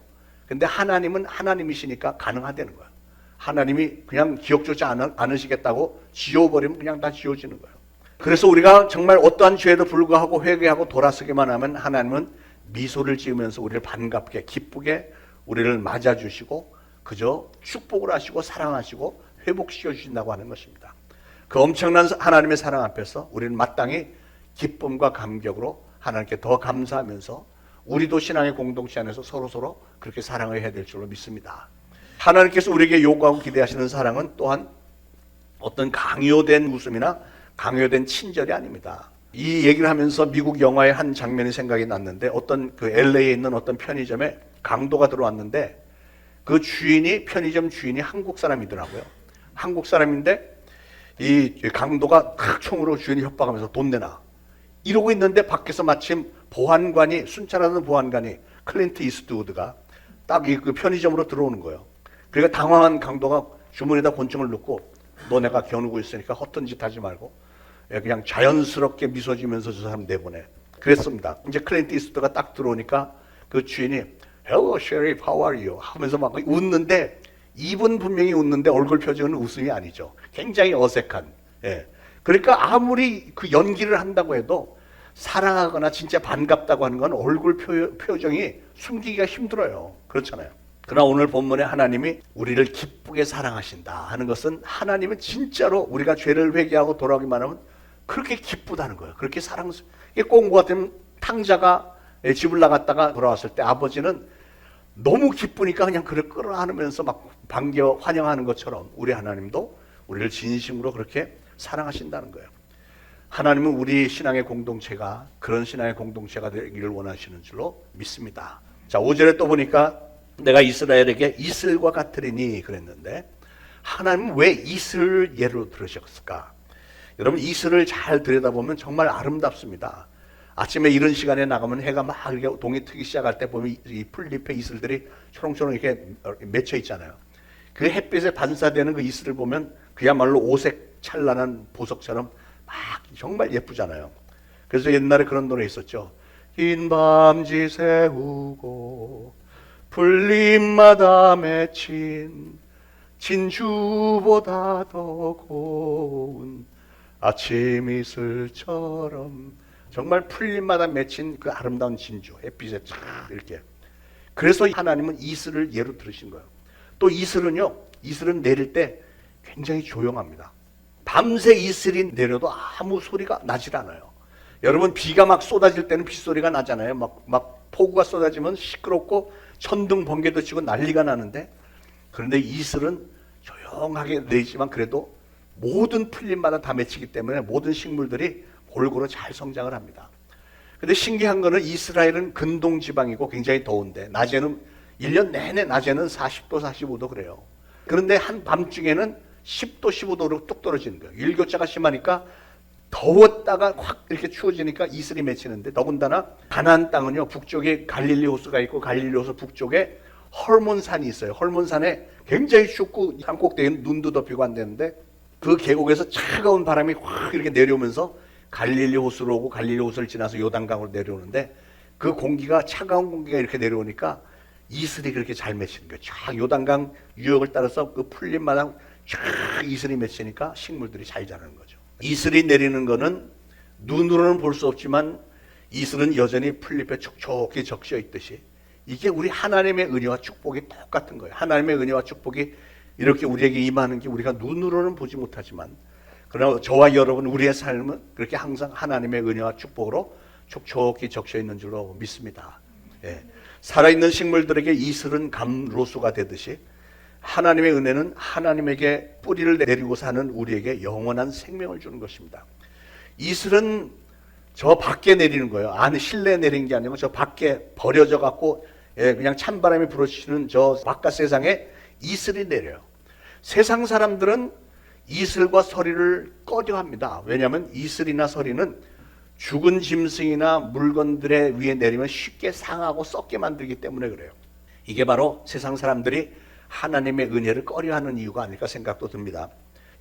근데 하나님은 하나님이시니까 가능하다는 거예요. 하나님이 그냥 기억조차 않으시겠다고 지워버리면 그냥 다 지워지는 거예요. 그래서 우리가 정말 어떠한 죄에도 불구하고 회개하고 돌아서기만 하면 하나님은 미소를 지으면서 우리를 반갑게 기쁘게 우리를 맞아주시고 그저 축복을 하시고 사랑하시고 회복시켜 주신다고 하는 것입니다. 그 엄청난 하나님의 사랑 앞에서 우리는 마땅히 기쁨과 감격으로 하나님께 더 감사하면서 우리도 신앙의 공동체 안에서 서로서로 그렇게 사랑을 해야 될 줄로 믿습니다. 하나님께서 우리에게 요구하고 기대하시는 사랑은 또한 어떤 강요된 웃음이나 강요된 친절이 아닙니다. 이 얘기를 하면서 미국 영화의 한 장면이 생각이 났는데 어떤 그 LA에 있는 어떤 편의점에 강도가 들어왔는데 그 주인이, 편의점 주인이 한국 사람이더라고요. 한국 사람인데 이 강도가 탁 총으로 주인이 협박하면서 돈 내놔 이러고 있는데 밖에서 마침 보안관이, 순찰하는 보안관이 클린트 이스트우드가 딱 이 그 편의점으로 들어오는 거예요. 그러니까 당황한 강도가 주머니에다 권총을 넣고 너 내가 겨누고 있으니까 허튼 짓 하지 말고 그냥 자연스럽게 미소 지면서 저 사람 내보내. 그랬습니다. 이제 클린트 이스트우드가 딱 들어오니까 그 주인이 Hello, Sheriff, how are you? 하면서 막 웃는데 입은 분명히 웃는데 얼굴 표정은 웃음이 아니죠. 굉장히 어색한. 예. 그러니까 아무리 그 연기를 한다고 해도 사랑하거나 진짜 반갑다고 하는 건 얼굴 표정이 숨기기가 힘들어요. 그렇잖아요. 그러나 오늘 본문에 하나님이 우리를 기쁘게 사랑하신다 하는 것은 하나님은 진짜로 우리가 죄를 회개하고 돌아오기만 하면 그렇게 기쁘다는 거예요. 그렇게 이게 꼭 뭐 같으면 탕자가 집을 나갔다가 돌아왔을 때 아버지는 너무 기쁘니까 그냥 그를 끌어안으면서 막 반겨 환영하는 것처럼 우리 하나님도 우리를 진심으로 그렇게 사랑하신다는 거예요. 하나님은 우리 신앙의 공동체가 그런 신앙의 공동체가 되기를 원하시는 줄로 믿습니다. 자, 5절에 또 보니까 내가 이스라엘에게 이슬과 같으리니 그랬는데 하나님은 왜 이슬을 예로 들으셨을까? 여러분, 이슬을 잘 들여다보면 정말 아름답습니다. 아침에 이런 시간에 나가면 해가 막 이렇게 동이 트기 시작할 때 보면 이 풀잎에 이슬들이 초롱초롱 이렇게 맺혀 있잖아요. 그 햇빛에 반사되는 그 이슬을 보면 그야말로 오색 찬란한 보석처럼 막 정말 예쁘잖아요. 그래서 옛날에 그런 노래 있었죠. 긴 밤지 새우고 풀잎마다 맺힌 진주보다 더 고운 아침 이슬처럼. 정말 풀잎마다 맺힌 그 아름다운 진주, 햇빛에 쫙 이렇게. 그래서 하나님은 이슬을 예로 들으신 거예요. 또 이슬은요, 이슬은 내릴 때 굉장히 조용합니다. 밤새 이슬이 내려도 아무 소리가 나질 않아요. 여러분, 비가 막 쏟아질 때는 빗소리가 나잖아요. 막 폭우가 쏟아지면 시끄럽고 천둥 번개도 치고 난리가 나는데, 그런데 이슬은 조용하게 내리지만 그래도 모든 풀잎마다 다 맺히기 때문에 모든 식물들이 골고루 잘 성장을 합니다. 근데 신기한 거는 이스라엘은 근동 지방이고 굉장히 더운데 낮에는 1년 내내 낮에는 40도 45도 그래요. 그런데 한밤중에는 10도 15도로 뚝 떨어지는 거예요. 일교차가 심하니까 더웠다가 확 이렇게 추워지니까 이슬이 맺히는데, 더군다나 가나안 땅은요, 북쪽에 갈릴리 호수가 있고 갈릴리 호수 북쪽에 헐몬산이 있어요. 헐몬산에 굉장히 춥고 산꼭대기는 눈도 덮이고 안 되는데, 그 계곡에서 차가운 바람이 확 이렇게 내려오면서 갈릴리 호수로 오고 갈릴리 호수를 지나서 요단강으로 내려오는데, 그 공기가 차가운 공기가 이렇게 내려오니까 이슬이 그렇게 잘 맺히는 거예요. 쫙 요단강 유역을 따라서 그 풀잎마다 쫙 이슬이 맺히니까 식물들이 잘 자라는 거죠. 이슬이 내리는 거는 눈으로는 볼 수 없지만 이슬은 여전히 풀잎에 촉촉히 적셔 있듯이 이게 우리 하나님의 은혜와 축복이 똑같은 거예요. 하나님의 은혜와 축복이 이렇게 우리에게 임하는 게 우리가 눈으로는 보지 못하지만, 그러나 저와 여러분 우리의 삶은 그렇게 항상 하나님의 은혜와 축복으로 촉촉히 적셔 있는 줄로 믿습니다. 예. 살아있는 식물들에게 이슬은 감로수가 되듯이 하나님의 은혜는 하나님에게 뿌리를 내리고 사는 우리에게 영원한 생명을 주는 것입니다. 이슬은 저 밖에 내리는 거예요. 안에 실내에 내리는 게 아니고 저 밖에 버려져 갖고 그냥 찬바람이 불어치는 저 바깥 세상에 이슬이 내려요. 세상 사람들은 이슬과 서리를 꺼려합니다. 왜냐하면 이슬이나 서리는 죽은 짐승이나 물건들의 위에 내리면 쉽게 상하고 썩게 만들기 때문에 그래요. 이게 바로 세상 사람들이 하나님의 은혜를 꺼려하는 이유가 아닐까 생각도 듭니다.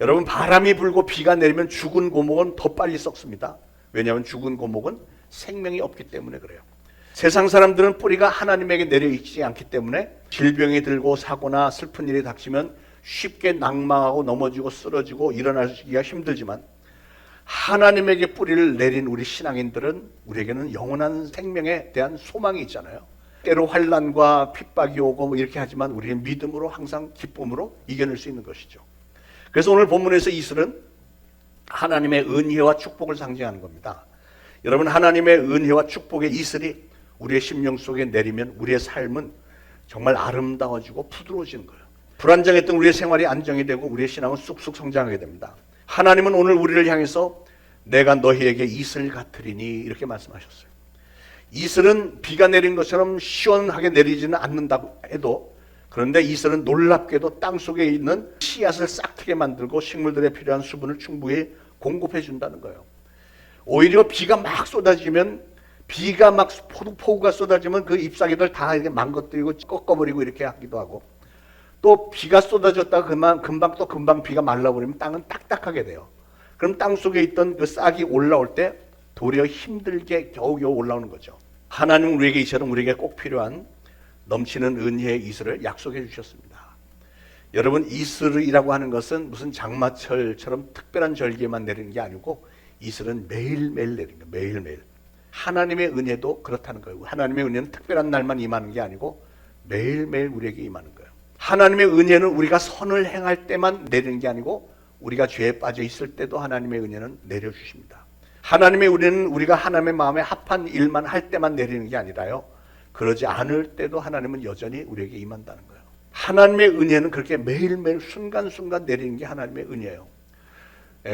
여러분, 바람이 불고 비가 내리면 죽은 고목은 더 빨리 썩습니다. 왜냐하면 죽은 고목은 생명이 없기 때문에 그래요. 세상 사람들은 뿌리가 하나님에게 내려있지 않기 때문에 질병이 들고 사고나 슬픈 일이 닥치면 쉽게 낙망하고 넘어지고 쓰러지고 일어나기가 힘들지만, 하나님에게 뿌리를 내린 우리 신앙인들은 우리에게는 영원한 생명에 대한 소망이 있잖아요. 때로 환난과 핍박이 오고 뭐 이렇게 하지만 우리는 믿음으로 항상 기쁨으로 이겨낼 수 있는 것이죠. 그래서 오늘 본문에서 이슬은 하나님의 은혜와 축복을 상징하는 겁니다. 여러분, 하나님의 은혜와 축복의 이슬이 우리의 심령 속에 내리면 우리의 삶은 정말 아름다워지고 부드러워지는 거예요. 불안정했던 우리의 생활이 안정이 되고 우리의 신앙은 쑥쑥 성장하게 됩니다. 하나님은 오늘 우리를 향해서 내가 너희에게 이슬 같으리니 이렇게 말씀하셨어요. 이슬은 비가 내린 것처럼 시원하게 내리지는 않는다고 해도, 그런데 이슬은 놀랍게도 땅속에 있는 씨앗을 싹트게 만들고 식물들에 필요한 수분을 충분히 공급해 준다는 거예요. 오히려 비가 막 쏟아지면, 비가 막 폭우가 쏟아지면 그 잎사귀들 다 이렇게 망가뜨리고 꺾어버리고 이렇게 하기도 하고, 또 비가 쏟아졌다가 금방 비가 말라버리면 땅은 딱딱하게 돼요. 그럼 땅 속에 있던 그 싹이 올라올 때 도리어 힘들게 겨우겨우 올라오는 거죠. 하나님은 우리에게 이처럼 우리에게 꼭 필요한 넘치는 은혜의 이슬을 약속해 주셨습니다. 여러분, 이슬이라고 하는 것은 무슨 장마철처럼 특별한 절기에만 내리는 게 아니고 이슬은 매일매일 내리는 거예요. 매일매일. 하나님의 은혜도 그렇다는 거예요. 하나님의 은혜는 특별한 날만 임하는 게 아니고 매일매일 우리에게 임하는 거예요. 하나님의 은혜는 우리가 선을 행할 때만 내리는 게 아니고 우리가 죄에 빠져 있을 때도 하나님의 은혜는 내려주십니다. 하나님의 은혜는 우리가 하나님의 마음에 합한 일만 할 때만 내리는 게 아니라요, 그러지 않을 때도 하나님은 여전히 우리에게 임한다는 거예요. 하나님의 은혜는 그렇게 매일매일 순간순간 내리는 게 하나님의 은혜예요.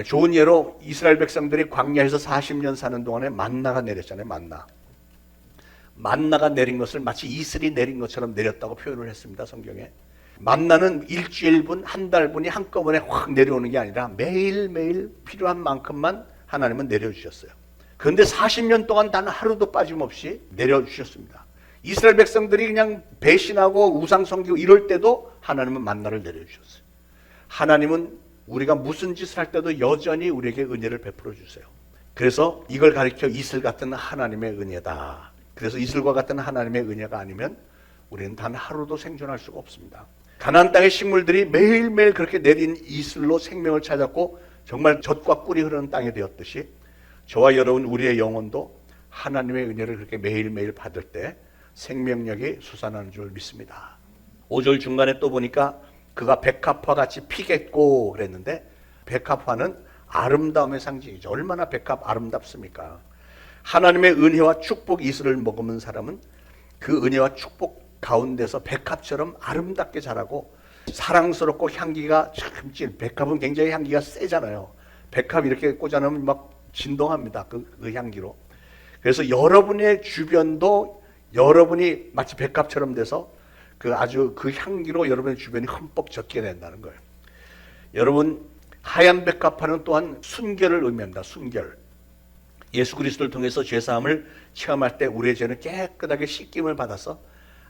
좋은 예로 이스라엘 백성들이 광야에서 40년 사는 동안에 만나가 내렸잖아요. 만나가 내린 것을 마치 이슬이 내린 것처럼 내렸다고 표현을 했습니다. 성경에. 만나는 일주일분, 한 달분이 한꺼번에 확 내려오는 게 아니라 매일매일 필요한 만큼만 하나님은 내려주셨어요. 그런데 40년 동안 단 하루도 빠짐없이 내려주셨습니다. 이스라엘 백성들이 그냥 배신하고 우상 섬기고 이럴 때도 하나님은 만나를 내려주셨어요. 하나님은 우리가 무슨 짓을 할 때도 여전히 우리에게 은혜를 베풀어 주세요. 그래서 이걸 가리켜 이슬 같은 하나님의 은혜다. 그래서 이슬과 같은 하나님의 은혜가 아니면 우리는 단 하루도 생존할 수가 없습니다. 가나안 땅의 식물들이 매일매일 그렇게 내린 이슬로 생명을 찾았고 정말 젖과 꿀이 흐르는 땅이 되었듯이 저와 여러분 우리의 영혼도 하나님의 은혜를 그렇게 매일매일 받을 때 생명력이 솟아나는 줄 믿습니다. 5절 중간에 또 보니까 그가 백합화 같이 피겠고 그랬는데 백합화는 아름다움의 상징이죠. 얼마나 백합 아름답습니까? 하나님의 은혜와 축복 이슬을 머금은 사람은 그 은혜와 축복 가운데서 백합처럼 아름답게 자라고 사랑스럽고 향기가 참 백합은 굉장히 향기가 세잖아요. 백합 이렇게 꽂아놓으면 막 진동합니다. 그 향기로. 그래서 여러분의 주변도 여러분이 마치 백합처럼 돼서 아주 그 향기로 여러분의 주변이 흠뻑 젖게 된다는 거예요. 여러분 하얀 백합화는 또한 순결을 의미합니다. 순결. 예수 그리스도를 통해서 죄사함을 체험할 때 우리의 죄는 깨끗하게 씻김을 받아서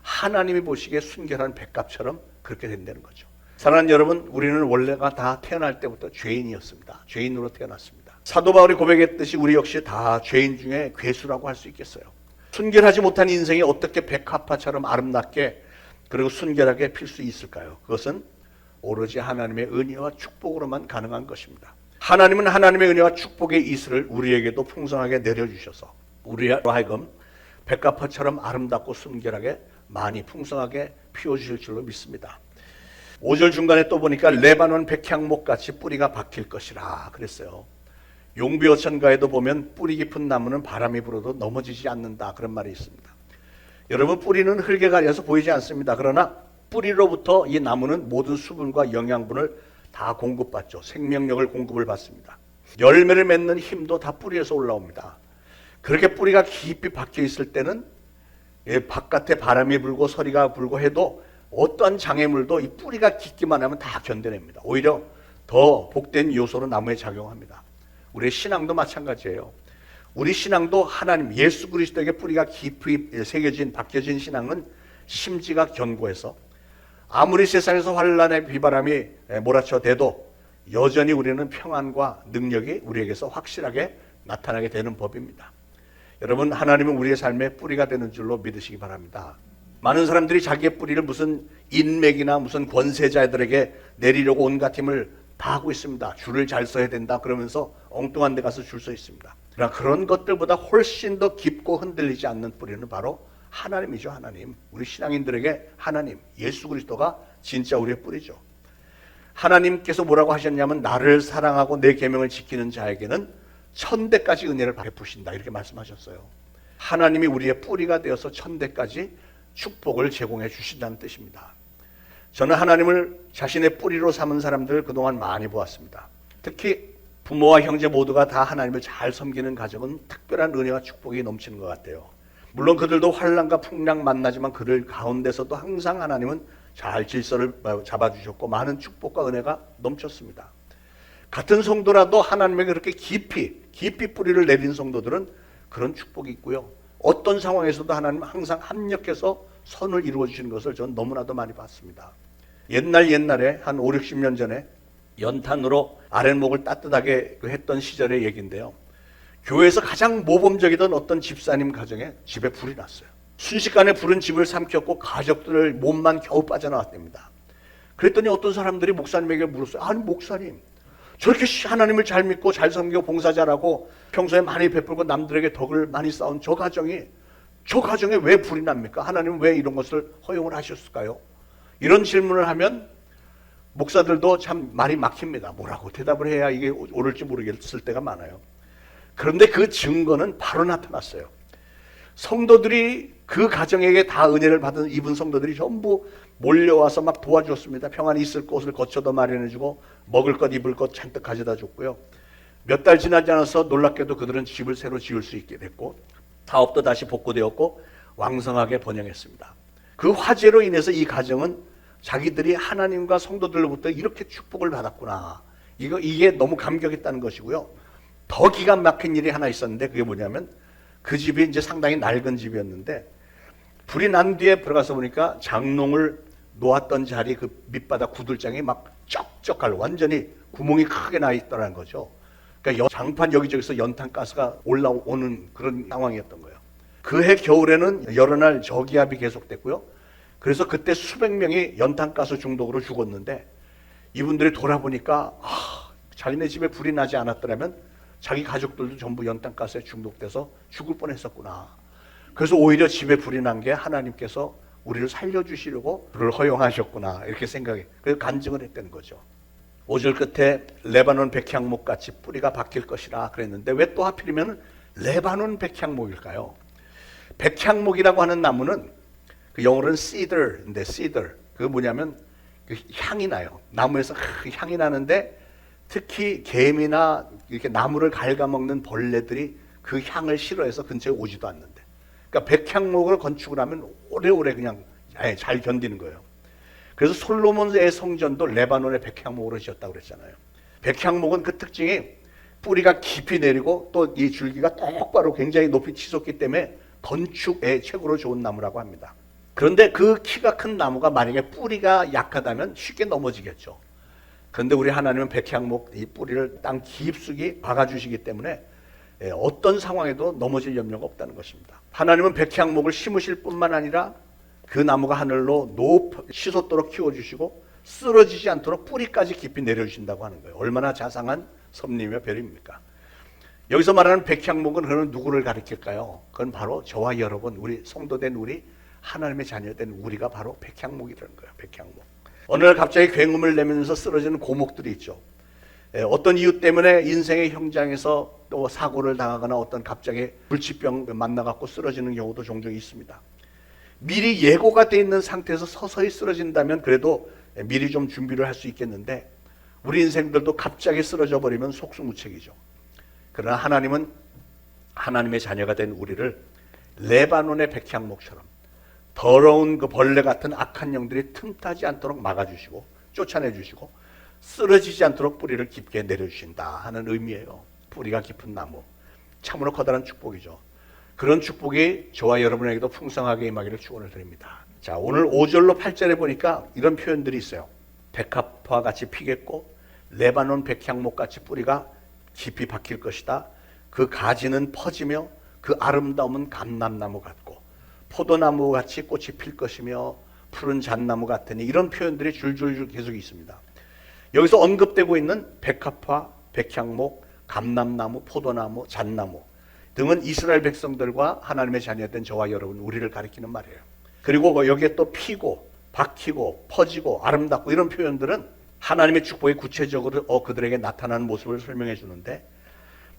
하나님이 보시기에 순결한 백합처럼 그렇게 된다는 거죠. 사랑하는 여러분, 우리는 원래가 다 태어날 때부터 죄인이었습니다. 죄인으로 태어났습니다. 사도 바울이 고백했듯이 우리 역시 다 죄인 중에 괴수라고 할 수 있겠어요. 순결하지 못한 인생이 어떻게 백합화처럼 아름답게 그리고 순결하게 필 수 있을까요? 그것은 오로지 하나님의 은혜와 축복으로만 가능한 것입니다. 하나님은 하나님의 은혜와 축복의 이슬을 우리에게도 풍성하게 내려주셔서 우리로 하여금 백합화처럼 아름답고 순결하게 많이 풍성하게 피워주실 줄로 믿습니다. 5절 중간에 또 보니까 레바논 백향목같이 뿌리가 박힐 것이라 그랬어요. 용비어천가에도 보면 뿌리 깊은 나무는 바람이 불어도 넘어지지 않는다 그런 말이 있습니다. 여러분 뿌리는 흙에 가려서 보이지 않습니다. 그러나 뿌리로부터 이 나무는 모든 수분과 영양분을 다 공급받죠. 생명력을 공급을 받습니다. 열매를 맺는 힘도 다 뿌리에서 올라옵니다. 그렇게 뿌리가 깊이 박혀 있을 때는 바깥에 바람이 불고 서리가 불고 해도 어떠한 장애물도 이 뿌리가 깊기만 하면 다 견뎌냅니다. 오히려 더 복된 요소로 나무에 작용합니다. 우리의 신앙도 마찬가지예요. 우리 신앙도 하나님 예수 그리스도에게 뿌리가 깊이 새겨진 박혀진 신앙은 심지가 견고해서 아무리 세상에서 환난의 비바람이 몰아쳐대도 여전히 우리는 평안과 능력이 우리에게서 확실하게 나타나게 되는 법입니다. 여러분 하나님은 우리의 삶의 뿌리가 되는 줄로 믿으시기 바랍니다. 많은 사람들이 자기의 뿌리를 무슨 인맥이나 무슨 권세자들에게 내리려고 온갖 힘을 다 하고 있습니다. 줄을 잘 서야 된다 그러면서 엉뚱한 데 가서 줄 서 있습니다. 그러나 그런 것들보다 훨씬 더 깊고 흔들리지 않는 뿌리는 바로 하나님이죠. 하나님. 우리 신앙인들에게 하나님, 예수 그리스도가 진짜 우리의 뿌리죠. 하나님께서 뭐라고 하셨냐면 나를 사랑하고 내 계명을 지키는 자에게는 1000대까지 은혜를 베푸신다 이렇게 말씀하셨어요. 하나님이 우리의 뿌리가 되어서 1000대까지 축복을 제공해 주신다는 뜻입니다. 저는 하나님을 자신의 뿌리로 삼은 사람들을 그동안 많이 보았습니다. 특히 부모와 형제 모두가 다 하나님을 잘 섬기는 가정은 특별한 은혜와 축복이 넘치는 것 같아요. 물론 그들도 환난과 풍랑 만나지만 그들 가운데서도 항상 하나님은 잘 질서를 잡아주셨고 많은 축복과 은혜가 넘쳤습니다. 같은 성도라도 하나님에게 그렇게 깊이 뿌리를 내린 성도들은 그런 축복이 있고요. 어떤 상황에서도 하나님은 항상 합력해서 선을 이루어 주시는 것을 저는 너무나도 많이 봤습니다. 옛날에 한 5, 60년 전에 연탄으로 아랫목을 따뜻하게 했던 시절의 얘기인데요. 교회에서 가장 모범적이던 어떤 집사님 가정에 집에 불이 났어요. 순식간에 불은 집을 삼켰고 가족들 몸만 겨우 빠져나왔답니다. 그랬더니 어떤 사람들이 목사님에게 물었어요. 아니 목사님 저렇게 하나님을 잘 믿고 잘 섬기고 봉사 잘하고 평소에 많이 베풀고 남들에게 덕을 많이 쌓은 저 가정에 왜 불이 납니까? 하나님은 왜 이런 것을 허용을 하셨을까요? 이런 질문을 하면 목사들도 참 말이 막힙니다. 뭐라고 대답을 해야 이게 옳을지 모르겠을 때가 많아요. 그런데 그 증거는 바로 나타났어요. 성도들이 그 가정에게 다 은혜를 입은 성도들이 전부 몰려와서 막 도와줬습니다. 평안히 있을 곳을 거처도 마련해주고 먹을 것 입을 것 잔뜩 가져다 줬고요. 몇 달 지나지 않아서 놀랍게도 그들은 집을 새로 지을 수 있게 됐고 사업도 다시 복구되었고 왕성하게 번영했습니다. 그 화재로 인해서 이 가정은 자기들이 하나님과 성도들로부터 이렇게 축복을 받았구나. 이게 너무 감격했다는 것이고요. 더 기가 막힌 일이 하나 있었는데 그게 뭐냐면 그 집이 이제 상당히 낡은 집이었는데 불이 난 뒤에 들어가서 보니까 장롱을 놓았던 자리 그 밑바닥 구들장이 막 쩍쩍 완전히 구멍이 크게 나 있더라는 거죠. 그러니까 장판 여기저기서 연탄가스가 올라오는 그런 상황이었던 거예요. 그해 겨울에는 여러 날 저기압이 계속됐고요. 그래서 그때 수백 명이 연탄가스 중독으로 죽었는데 이분들이 돌아보니까 자기네 집에 불이 나지 않았더라면 자기 가족들도 전부 연탄가스에 중독돼서 죽을 뻔했었구나. 그래서 오히려 집에 불이 난 게 하나님께서 우리를 살려주시려고 불을 허용하셨구나 이렇게 생각해. 그래서 간증을 했다는 거죠. 5절 끝에 레바논 백향목 같이 뿌리가 박힐 것이라 그랬는데 왜 또 하필이면 레바논 백향목일까요? 백향목이라고 하는 나무는 그 영어로는 cedar인데 cedar 그 뭐냐면 그 향이 나요. 나무에서 향이 나는데 특히 개미나 이렇게 나무를 갉아먹는 벌레들이 그 향을 싫어해서 근처에 오지도 않는데. 그러니까 백향목을 건축을 하면 오래오래 그냥 잘 견디는 거예요. 그래서 솔로몬의 성전도 레바논의 백향목으로 지었다고 그랬잖아요. 백향목은 그 특징이 뿌리가 깊이 내리고 또 이 줄기가 똑바로 굉장히 높이 치솟기 때문에 건축에 최고로 좋은 나무라고 합니다. 그런데 그 키가 큰 나무가 만약에 뿌리가 약하다면 쉽게 넘어지겠죠. 그런데 우리 하나님은 백향목 이 뿌리를 땅 깊숙이 박아주시기 때문에 어떤 상황에도 넘어질 염려가 없다는 것입니다. 하나님은 백향목을 심으실 뿐만 아니라 그 나무가 하늘로 치솟도록 키워주시고 쓰러지지 않도록 뿌리까지 깊이 내려주신다고 하는 거예요. 얼마나 자상한 섭리며 배려입니까? 여기서 말하는 백향목은 그런 누구를 가리킬까요? 그건 바로 저와 여러분, 우리 성도된 우리 하나님의 자녀된 우리가 바로 백향목이라는 거예요. 백향목. 어느 날 갑자기 굉음을 내면서 쓰러지는 고목들이 있죠. 어떤 이유 때문에 인생의 현장에서 또 사고를 당하거나 어떤 갑자기 불치병 만나갖고 쓰러지는 경우도 종종 있습니다. 미리 예고가 돼 있는 상태에서 서서히 쓰러진다면 그래도 미리 좀 준비를 할 수 있겠는데 우리 인생들도 갑자기 쓰러져 버리면 속수무책이죠. 그러나 하나님은 하나님의 자녀가 된 우리를 레바논의 백향목처럼 더러운 그 벌레 같은 악한 영들이 틈타지 않도록 막아주시고 쫓아내주시고 쓰러지지 않도록 뿌리를 깊게 내려주신다 하는 의미예요. 뿌리가 깊은 나무, 참으로 커다란 축복이죠. 그런 축복이 저와 여러분에게도 풍성하게 임하기를 축원을 드립니다. 자, 오늘 5절로 8절에 보니까 이런 표현들이 있어요. 백합화 같이 피겠고 레바논 백향목 같이 뿌리가 깊이 박힐 것이다. 그 가지는 퍼지며 그 아름다움은 감람나무 같고 포도나무 같이 꽃이 필 것이며 푸른 잣나무 같으니 이런 표현들이 줄줄줄 계속 있습니다. 여기서 언급되고 있는 백합화, 백향목, 감람나무, 포도나무, 잣나무 등은 이스라엘 백성들과 하나님의 자녀된 저와 여러분 우리를 가리키는 말이에요. 그리고 여기에 또 피고 박히고 퍼지고 아름답고 이런 표현들은 하나님의 축복이 구체적으로 그들에게 나타나는 모습을 설명해 주는데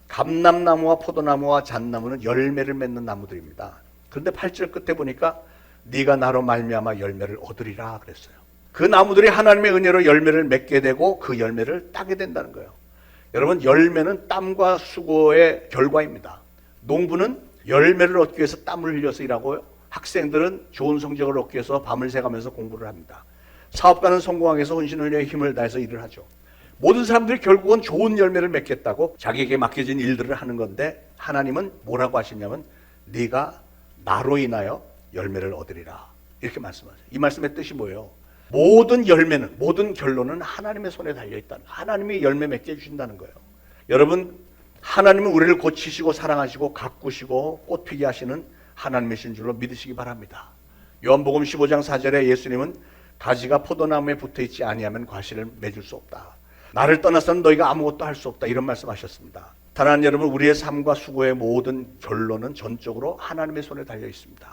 감람나무와 포도나무와 잣나무는 열매를 맺는 나무들입니다. 그런데 8절 끝에 보니까 네가 나로 말미암아 열매를 얻으리라 그랬어요. 그 나무들이 하나님의 은혜로 열매를 맺게 되고 그 열매를 따게 된다는 거예요. 여러분 열매는 땀과 수고의 결과입니다. 농부는 열매를 얻기 위해서 땀을 흘려서 일하고요. 학생들은 좋은 성적을 얻기 위해서 밤을 새가면서 공부를 합니다. 사업가는 성공하기 위해서 혼신을 내어 힘을 다해서 일을 하죠. 모든 사람들이 결국은 좋은 열매를 맺겠다고 자기에게 맡겨진 일들을 하는 건데 하나님은 뭐라고 하시냐면 네가 나로 인하여 열매를 얻으리라 이렇게 말씀하세요. 이 말씀의 뜻이 뭐예요? 모든 열매는 모든 결론은 하나님의 손에 달려있다는 거예요. 하나님이 열매 맺게 해주신다는 거예요. 여러분 하나님은 우리를 고치시고 사랑하시고 가꾸시고 꽃피게 하시는 하나님이신 줄로 믿으시기 바랍니다. 요한복음 15장 4절에 예수님은 가지가 포도나무에 붙어있지 아니하면 과실을 맺을 수 없다. 나를 떠나서는 너희가 아무것도 할 수 없다. 이런 말씀하셨습니다. 사랑하는 여러분 우리의 삶과 수고의 모든 결론은 전적으로 하나님의 손에 달려 있습니다.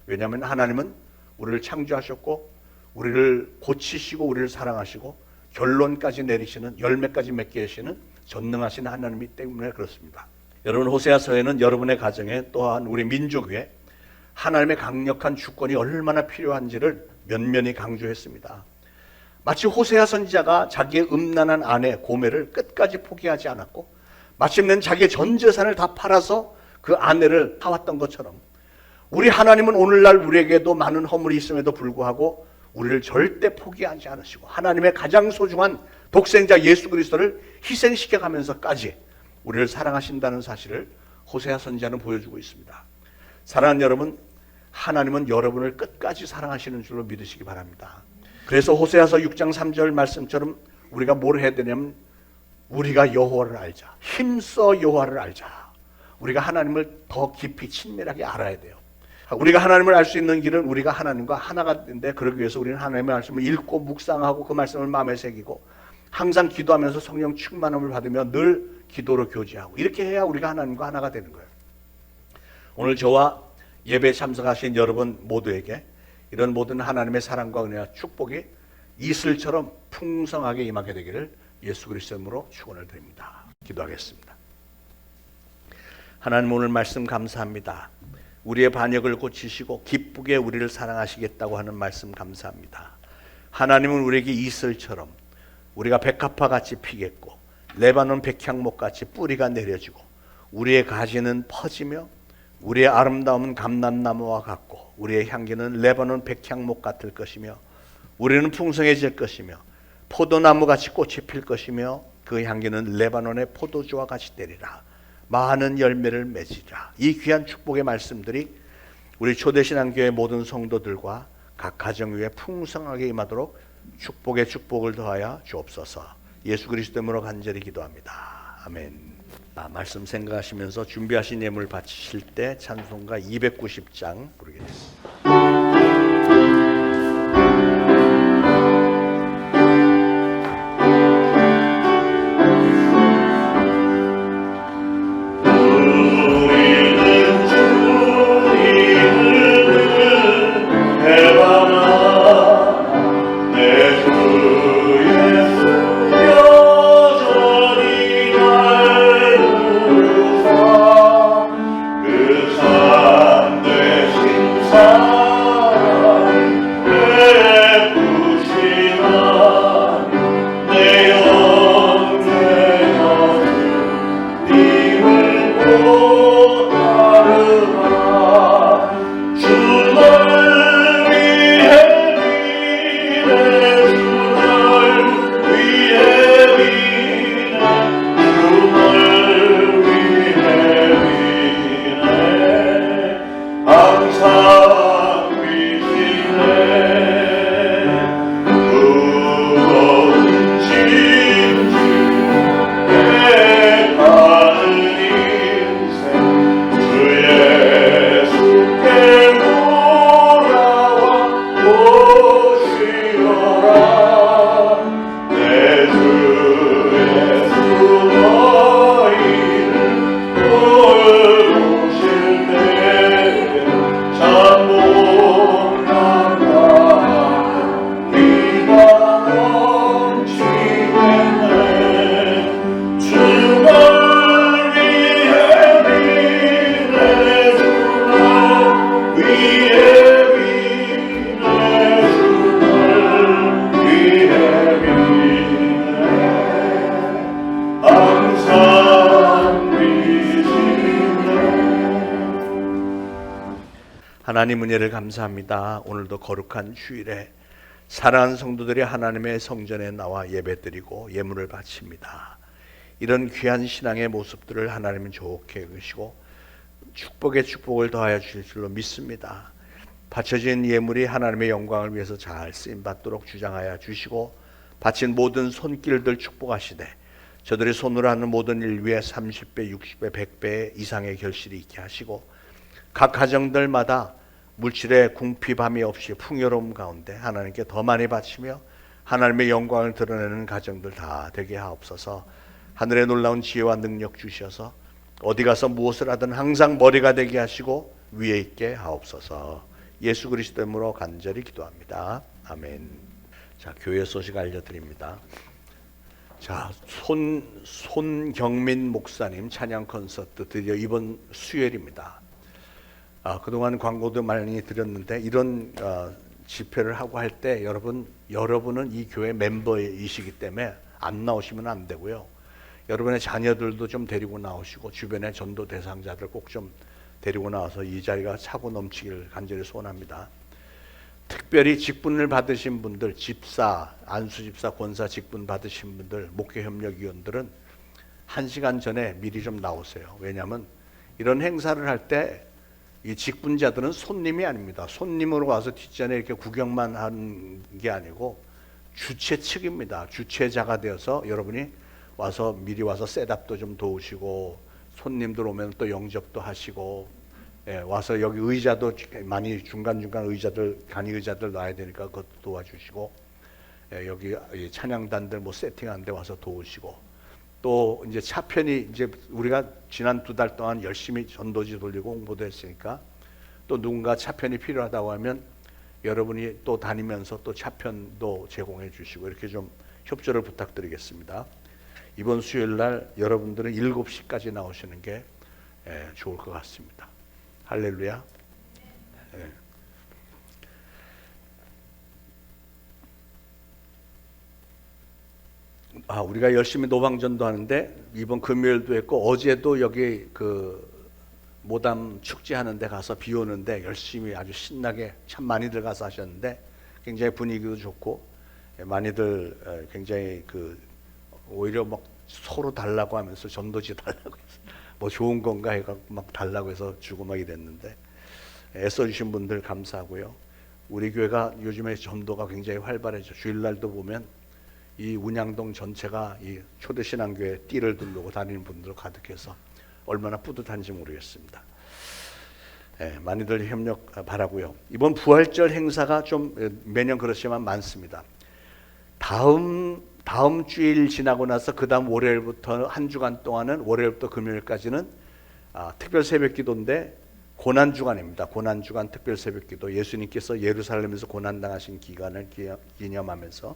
왜냐하면 하나님은 우리를 창조하셨고 우리를 고치시고 우리를 사랑하시고 결론까지 내리시는 열매까지 맺게 하시는 전능하신 하나님이기 때문에 그렇습니다. 여러분 호세아서에는 여러분의 가정에 또한 우리 민족 위에 하나님의 강력한 주권이 얼마나 필요한지를 면면히 강조했습니다. 마치 호세아 선지자가 자기의 음란한 아내 고멜을 끝까지 포기하지 않았고 마침내 자기의 전 재산을 다 팔아서 그 아내를 사왔던 것처럼 우리 하나님은 오늘날 우리에게도 많은 허물이 있음에도 불구하고 우리를 절대 포기하지 않으시고 하나님의 가장 소중한 독생자 예수 그리스도를 희생시켜 가면서까지 우리를 사랑하신다는 사실을 호세아 선지자는 보여주고 있습니다. 사랑하는 여러분, 하나님은 여러분을 끝까지 사랑하시는 줄로 믿으시기 바랍니다. 그래서 호세아서 6장 3절 말씀처럼 우리가 뭘 해야 되냐면 우리가 여호와를 알자. 힘써 여호와를 알자. 우리가 하나님을 더 깊이 친밀하게 알아야 돼요. 우리가 하나님을 알 수 있는 길은 우리가 하나님과 하나가 되는데, 그러기 위해서 우리는 하나님의 말씀을 읽고 묵상하고 그 말씀을 마음에 새기고 항상 기도하면서 성령 충만함을 받으며 늘 기도로 교제하고, 이렇게 해야 우리가 하나님과 하나가 되는 거예요. 오늘 저와 예배에 참석하신 여러분 모두에게 이런 모든 하나님의 사랑과 은혜와 축복이 이슬처럼 풍성하게 임하게 되기를 예수 그리스도의 이름으로 축원을 드립니다. 기도하겠습니다. 하나님, 오늘 말씀 감사합니다. 우리의 반역을 고치시고 기쁘게 우리를 사랑하시겠다고 하는 말씀 감사합니다. 하나님은 우리에게 이슬처럼 우리가 백합화 같이 피겠고 레바논 백향목 같이 뿌리가 내려지고 우리의 가지는 퍼지며 우리의 아름다움은 감람나무와 같고 우리의 향기는 레바논 백향목 같을 것이며 우리는 풍성해질 것이며 포도나무같이 꽃이 필 것이며 그 향기는 레바논의 포도주와 같이 되리라. 많은 열매를 맺으리라. 이 귀한 축복의 말씀들이 우리 초대신앙교회 모든 성도들과 각 가정 위에 풍성하게 임하도록 축복의 축복을 더하여 주옵소서. 예수 그리스도 이름으로 간절히 기도합니다. 아멘. 말씀 생각하시면서 준비하신 예물 바치실 때 찬송가 290장 부르겠습니다. 하나님 은혜를 감사합니다. 오늘도 거룩한 주일에 사랑하는 성도들이 하나님의 성전에 나와 예배드리고 예물을 바칩니다. 이런 귀한 신앙의 모습들을 하나님은 좋게 여기시고 축복의 축복을 더하여 주실 줄로 믿습니다. 바쳐진 예물이 하나님의 영광을 위해서 잘 쓰임받도록 주장하여 주시고 바친 모든 손길들 축복하시되 저들이 손으로 하는 모든 일 위에 30배, 60배, 100배 이상의 결실이 있게 하시고 각 가정들마다 물질의 궁핍함이 없이 풍요로움 가운데 하나님께 더 많이 바치며 하나님의 영광을 드러내는 가정들 다 되게 하옵소서. 하늘의 놀라운 지혜와 능력 주셔서 어디 가서 무엇을 하든 항상 머리가 되게 하시고 위에 있게 하옵소서. 예수 그리스도 이름으로 간절히 기도합니다. 아멘. 자, 교회 소식 알려드립니다. 자, 손경민 목사님 찬양 콘서트 드디어 이번 수요일입니다. 그동안 광고도 많이 드렸는데 이런 집회를 하고 할 때 여러분은 이 교회 멤버이시기 때문에 안 나오시면 안 되고요. 여러분의 자녀들도 좀 데리고 나오시고 주변의 전도 대상자들 꼭 좀 데리고 나와서 이 자리가 차고 넘치기를 간절히 소원합니다. 특별히 직분을 받으신 분들, 집사, 안수집사, 권사 직분 받으신 분들, 목회협력위원들은 1시간 전에 미리 좀 나오세요. 왜냐하면 이런 행사를 할 때 이 직분자들은 손님이 아닙니다. 손님으로 와서 뒷전에 이렇게 구경만 하는 게 아니고 주최 측입니다. 주최자가 되어서 여러분이 와서 미리 와서 셋업도 좀 도우시고 손님들 오면 또 영접도 하시고 와서 여기 의자도 많이 중간중간 의자들, 간이 의자들 놔야 되니까 그것도 도와주시고, 여기 찬양단들 뭐 세팅하는 데 와서 도우시고, 또 이제 차편이 이제 우리가 지난 2달 동안 열심히 전도지 돌리고 홍보도 했으니까 또 누군가 차편이 필요하다고 하면 여러분이 또 다니면서 또 차편도 제공해 주시고 이렇게 좀 협조를 부탁드리겠습니다. 이번 수요일 날 여러분들은 7시까지 나오시는 게 좋을 것 같습니다. 할렐루야. 우리가 열심히 노방전도 하는데 이번 금요일도 했고 어제도 여기 그 모담 축제하는 데 가서 비 오는데 열심히 아주 신나게 참 많이들 가서 하셨는데 굉장히 분위기도 좋고 많이들 굉장히 그 오히려 막 서로 달라고 하면서 전도지 달라고 해서 뭐 좋은 건가 해서 막 달라고 해서 주고 막 이랬는데 애써주신 분들 감사하고요. 우리 교회가 요즘에 전도가 굉장히 활발해져. 주일날도 보면 이 운양동 전체가 이 초대신앙교회 띠를 두르고 다니는 분들로 가득해서 얼마나 뿌듯한지 모르겠습니다. 많이들 협력 바라고요. 이번 부활절 행사가 좀 매년 그렇지만 많습니다. 다음 주일 지나고 나서 그 다음 월요일부터 한 주간 동안은 월요일부터 금요일까지는 특별 새벽기도인데 고난주간입니다. 고난주간 특별 새벽기도, 예수님께서 예루살렘에서 고난당하신 기간을 기념하면서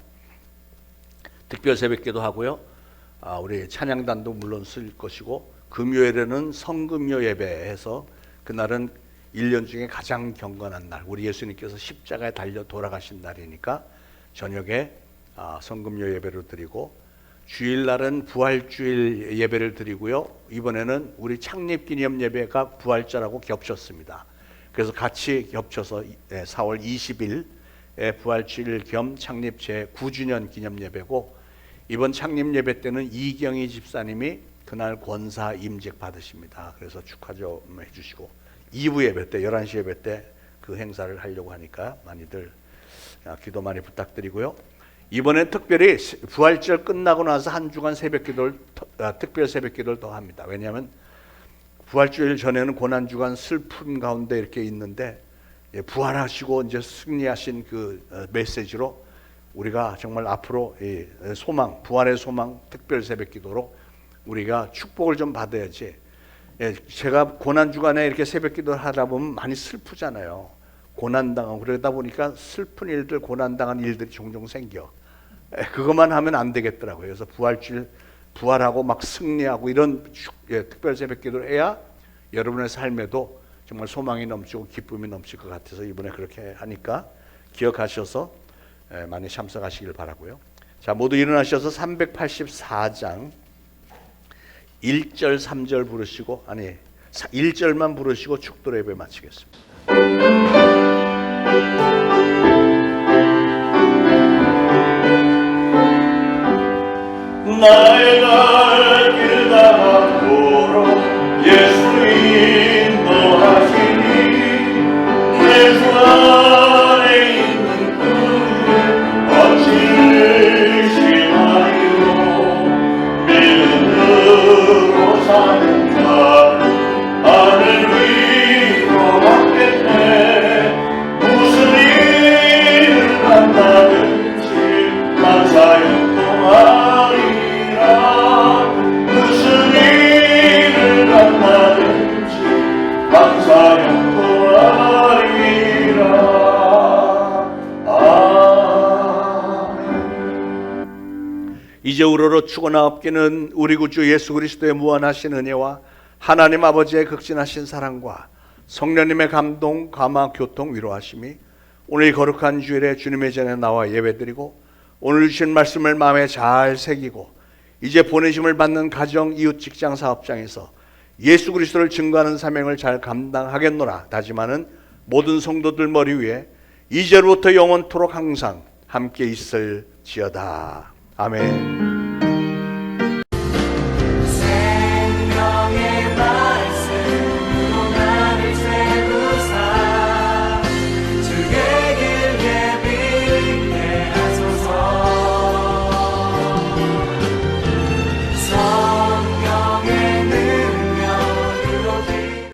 특별 새벽기도 하고요. 우리 찬양단도 물론 쓸 것이고 금요일에는 성금요 예배해서 그날은 1년 중에 가장 경건한 날, 우리 예수님께서 십자가에 달려 돌아가신 날이니까 저녁에 성금요 예배를 드리고 주일날은 부활주일 예배를 드리고요. 이번에는 우리 창립기념 예배가 부활절하고 겹쳤습니다. 그래서 같이 겹쳐서 4월 20일에 부활주일 겸 창립 제9주년 기념 예배고 이번 창립 예배 때는 이경희 집사님이 그날 권사 임직 받으십니다. 그래서 축하 좀 해주시고 2부 예배 때 11시 예배 때 그 행사를 하려고 하니까 많이들 기도 많이 부탁드리고요. 이번에 특별히 부활절 끝나고 나서 한 주간 새벽기도를 특별 새벽기도를 더 합니다. 왜냐하면 부활주일 전에는 고난주간 슬픔 가운데 이렇게 있는데 부활하시고 이제 승리하신 그 메시지로 우리가 정말 앞으로 이 소망, 부활의 소망 특별 새벽기도로 우리가 축복을 좀 받아야지. 제가 고난주간에 이렇게 새벽기도를 하다 보면 많이 슬프잖아요. 고난당하고 그러다 보니까 슬픈 일들, 고난당한 일들이 종종 생겨. 그것만 하면 안 되겠더라고요. 그래서 부활주일 부활하고 막 승리하고 이런 특별 새벽기도를 해야 여러분의 삶에도 정말 소망이 넘치고 기쁨이 넘칠 것 같아서 이번에 그렇게 하니까 기억하셔서 많이 참석하시길 바라고요. 자, 모두 일어나셔서 384장 1절 3절 부르시고 1절만 부르시고 축도 예배 마치겠습니다. 나의 갈 길 다함으로 예수 인도하시니 내 주 안에 있는 그의 어찌를 심하리요 믿음으로 사는 자 하늘 위로 받겠네 무슨 일을 만나든지 감사연 동하리 무슨 일을 만나든지 감사 영통하리라. 아멘. 이제 우러러 추고나옵기는 우리 구주 예수 그리스도의 무한하신 은혜와 하나님 아버지의 극진하신 사랑과 성령님의 감동, 감화, 교통, 위로하심이 오늘 거룩한 주일에 주님의 전에 나와 예배드리고 오늘 주신 말씀을 마음에 잘 새기고 이제 보내심을 받는 가정, 이웃, 직장, 사업장에서 예수 그리스도를 증거하는 사명을 잘 감당하겠노라 다짐하는 모든 성도들 머리 위에 이제로부터 영원토록 항상 함께 있을지어다. 아멘.